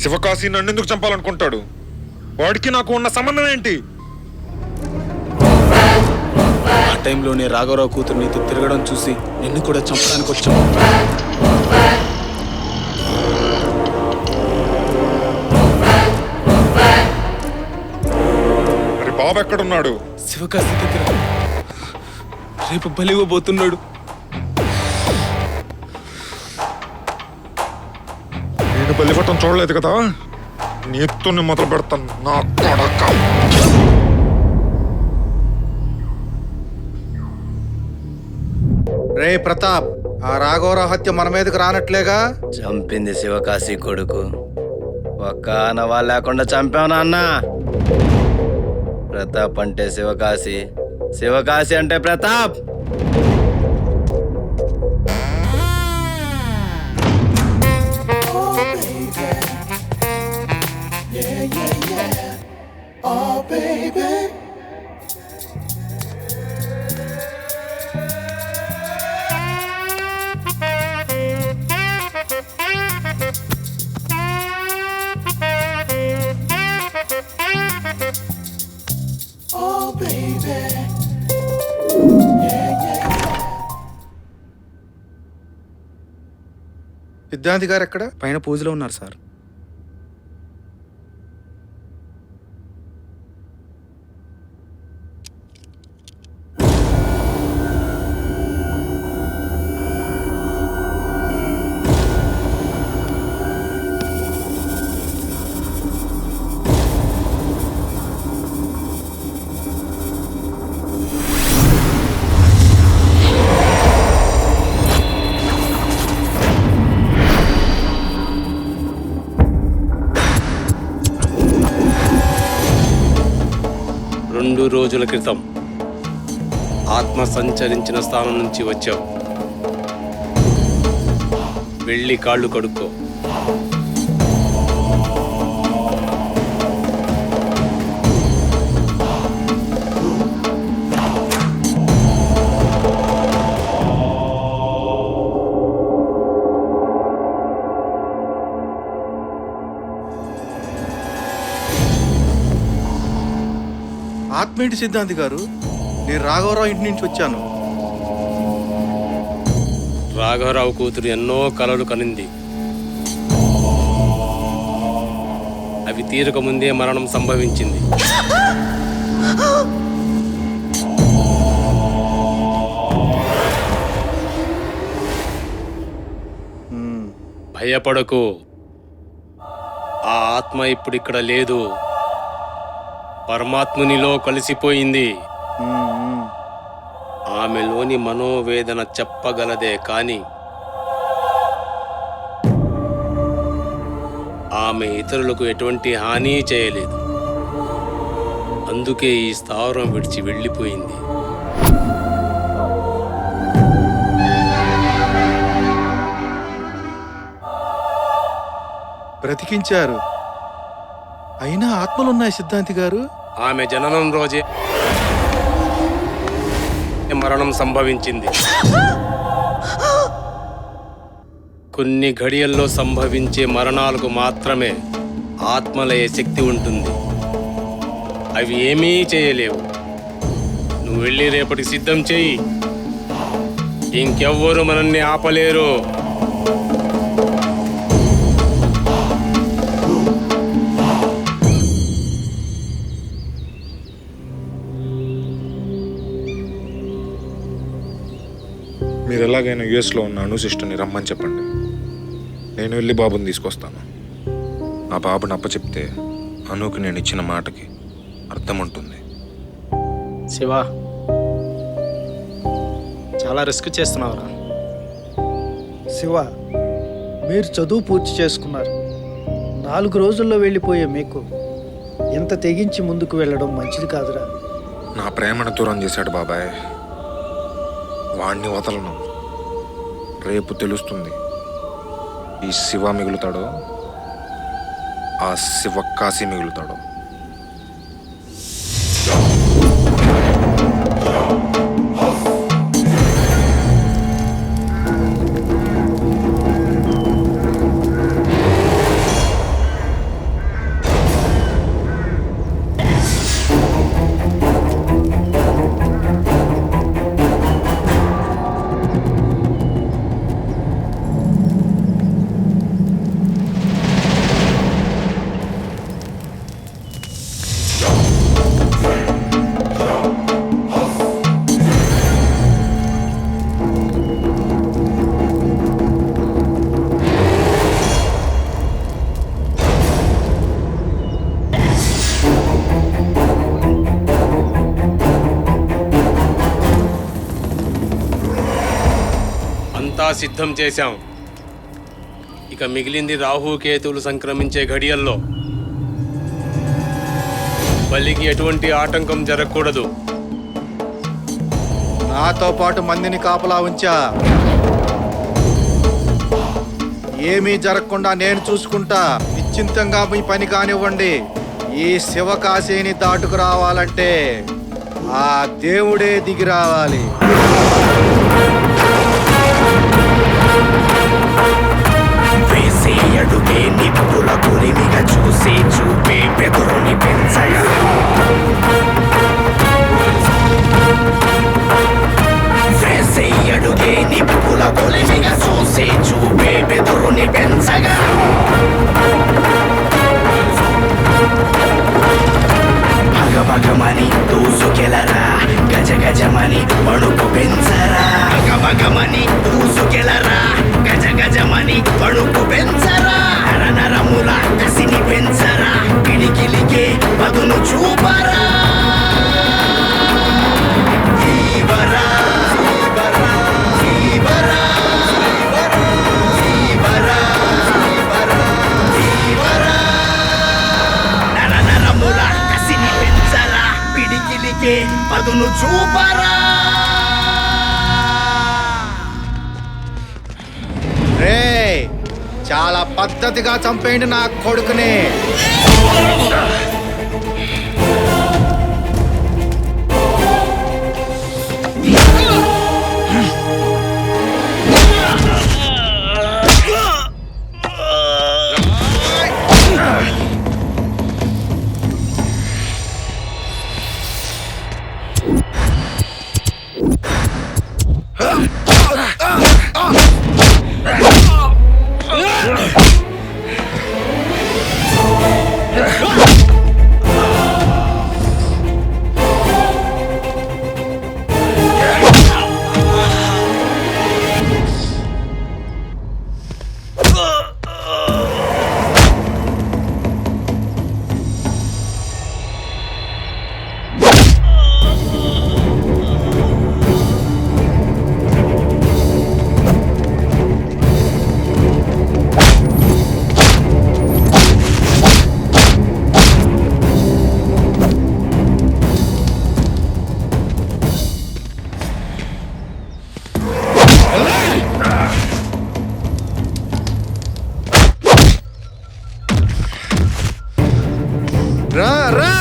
శివకాశి నన్ను ఎందుకు చంపాలనుకుంటాడు? వాడికి నాకు ఉన్న సంబంధం ఏంటి? ఆ టైంలోనే రాఘవరావు కూతురు నీతో తిరగడం చూసి నిన్ను కూడా చంపడానికి వచ్చాం. మరి బాబు ఎక్కడున్నాడు? శివకాశి దగ్గర రేపు బలివ్వబోతున్నాడు. నేను బలిపట్టం చూడలేదు కదా, నీతోనే మొదలు పెడతాను నా కొడక. రే ప్రతాప్, ఆ రాఘవరావు హత్య మన మీదకి రానట్లేగా? చంపింది శివకాశి కొడుకు. ఒక్క ఆనవా లేకుండా చంపావునా అన్న? ప్రతాప్ అంటే శివకాశి, శివకాశి అంటే ప్రతాప్. సిద్ధాంతి గారు ఎక్కడ? పైన పూజలో ఉన్నారు సార్. రెండు రోజుల క్రితం ఆత్మ సంచరించిన స్థానం నుంచి వచ్చావు. వెళ్ళి కాళ్ళు కడుక్కో. ఆత్మేంటి సిద్ధాంతి గారు? నేను రాఘవరావు ఇంటి నుంచి వచ్చాను. రాఘవరావు కూతురు ఎన్నో కలలు కనింది. అవి తీరక ముందే మరణం సంభవించింది. భయపడకు, ఆ ఆత్మ ఇప్పుడిక్కడ లేదు, పరమాత్మునిలో కలిసిపోయింది. ఆమెలోని మనోవేదన చెప్పగలదే కాని ఆమె ఇతరులకు ఎటువంటి హాని చేయలేదు. అందుకే ఈ స్థావరం విడిచి వెళ్ళిపోయింది. బ్రతికించారు, అయినా ఆత్మలున్నాయి సిద్ధాంతి గారు. ఆమె జననం రోజే మరణం సంభవించింది. కొన్ని ఘడియల్లో సంభవించే మరణాలకు మాత్రమే ఆత్మలయ శక్తి ఉంటుంది. అవి ఏమీ చేయలేవు. నువ్వు వెళ్ళి రేపటికి సిద్ధం చెయ్యి. ఇంకెవ్వరూ మనల్ని ఆపలేరు. మీరు ఎలాగైనా యుఎస్లో ఉన్న అను సిస్టర్ని రమ్మని చెప్పండి. నేను వెళ్ళి బాబుని తీసుకొస్తాను. ఆ బాబుని అప్పచెప్తే అనుకి నేను ఇచ్చిన మాటకి అర్థం ఉంటుంది. శివ, చాలా రిస్క్ చేస్తున్నావురా. శివ, మీరు చదువు పూర్తి చేసుకున్నారు. 4 రోజుల్లో వెళ్ళిపోయే మీకు ఎంత తెగించి ముందుకు వెళ్ళడం మంచిది కాదురా. నా ప్రేమను దూరం చేశాడు బాబాయ్. వాణ్ణి వదలను. రేపు తెలుస్తుంది. ఈ శివ మిగులుతాడో ఆ శివకాశి మిగులుతాడో. సిద్ధం చేశాం. ఇక మిగిలింది రాహుకేతువులు సంక్రమించే ఘడియల్లో. బలికి ఎటువంటి ఆటంకం జరగకూడదు. నాతో పాటు మందిని కాపలా ఉంచా. ఏమీ జరగకుండా నేను చూసుకుంటా. నిశ్చింతంగా మీ పని కానివ్వండి. ఈ శివకాశీని దాటుకు రావాలంటే ఆ దేవుడే దిగి రావాలి. వేసే అడుగే నిప్పుల గురిమిగా చూసి చూపే బెదురుని పెంచగా వేసే అడుగే నిప్పుల గురిమిగా చూసి చూపే బెదురుని పెంచగా భగభగమని దూసుకెలరా గజ గజమని వణుకు పెంచరా భగభగమని దూసుకెలరా గజ గజమని వణుకు పెంచరా నరనరముల కసిని పెంచరా పిడికిలికే పదును చూపరా ఈవరా ఈవరా ఈవరా ఈవరా నరనరముల కసిని పెంచరా పిడికిలికే పదును చూపరా. రే చాలా పద్ధతిగా చంపేయండి నా కొడుకుని. రా రా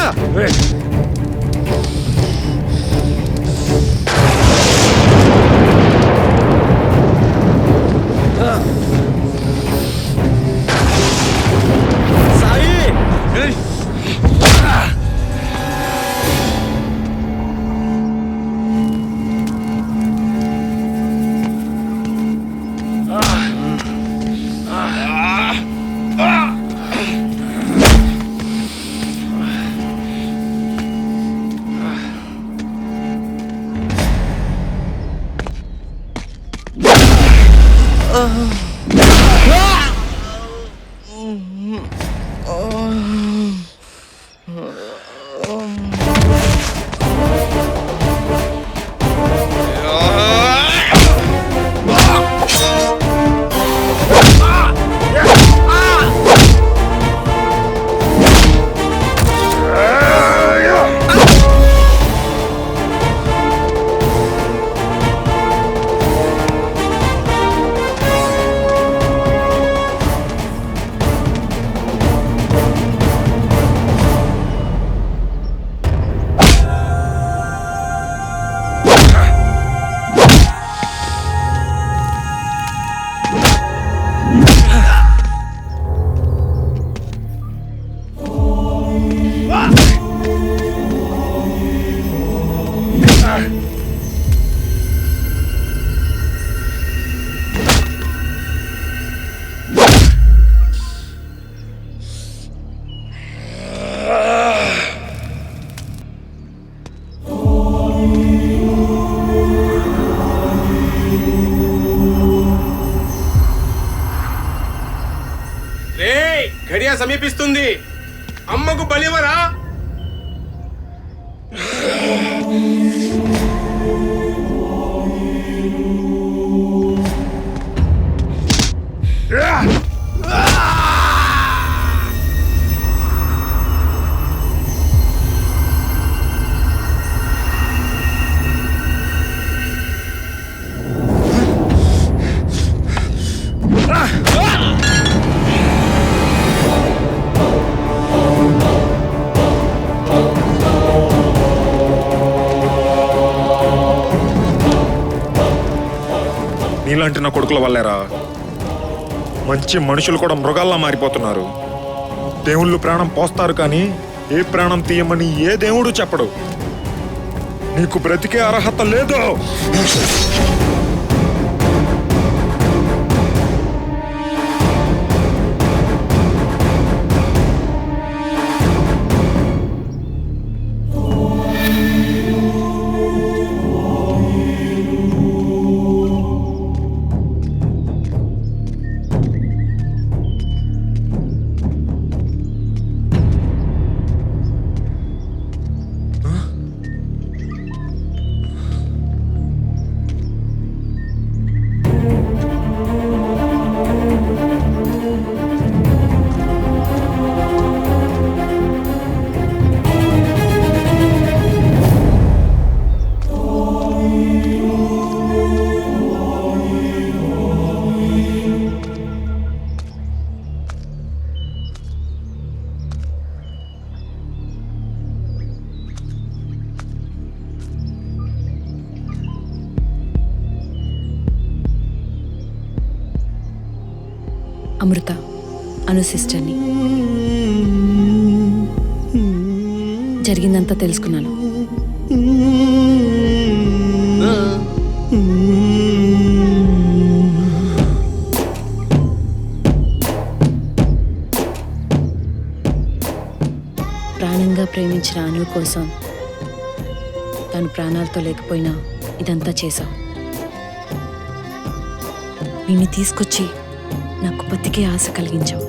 ఘడియ సమీపిస్తుంది. అమ్మకు బలివరా. నీలాంటి నా కొడుకుల వల్లేరా మంచి మనుషులు కూడా మృగాల్లా మారిపోతున్నారు. దేవుళ్ళు ప్రాణం పోస్తారు కానీ ఏ ప్రాణం తీయమని ఏ దేవుడు చెప్పడు. నీకు బ్రతికే అర్హత లేదు. అమృత, అను సిస్టర్ని. జరిగిందంతా తెలుసుకున్నాను. ప్రాణంగా ప్రేమించిన అను కోసం తను ప్రాణాలతో లేకపోయినా ఇదంతా చేశావు. నిన్ను తీసుకొచ్చి నాకు బతికే ఆశ కలిగించావు.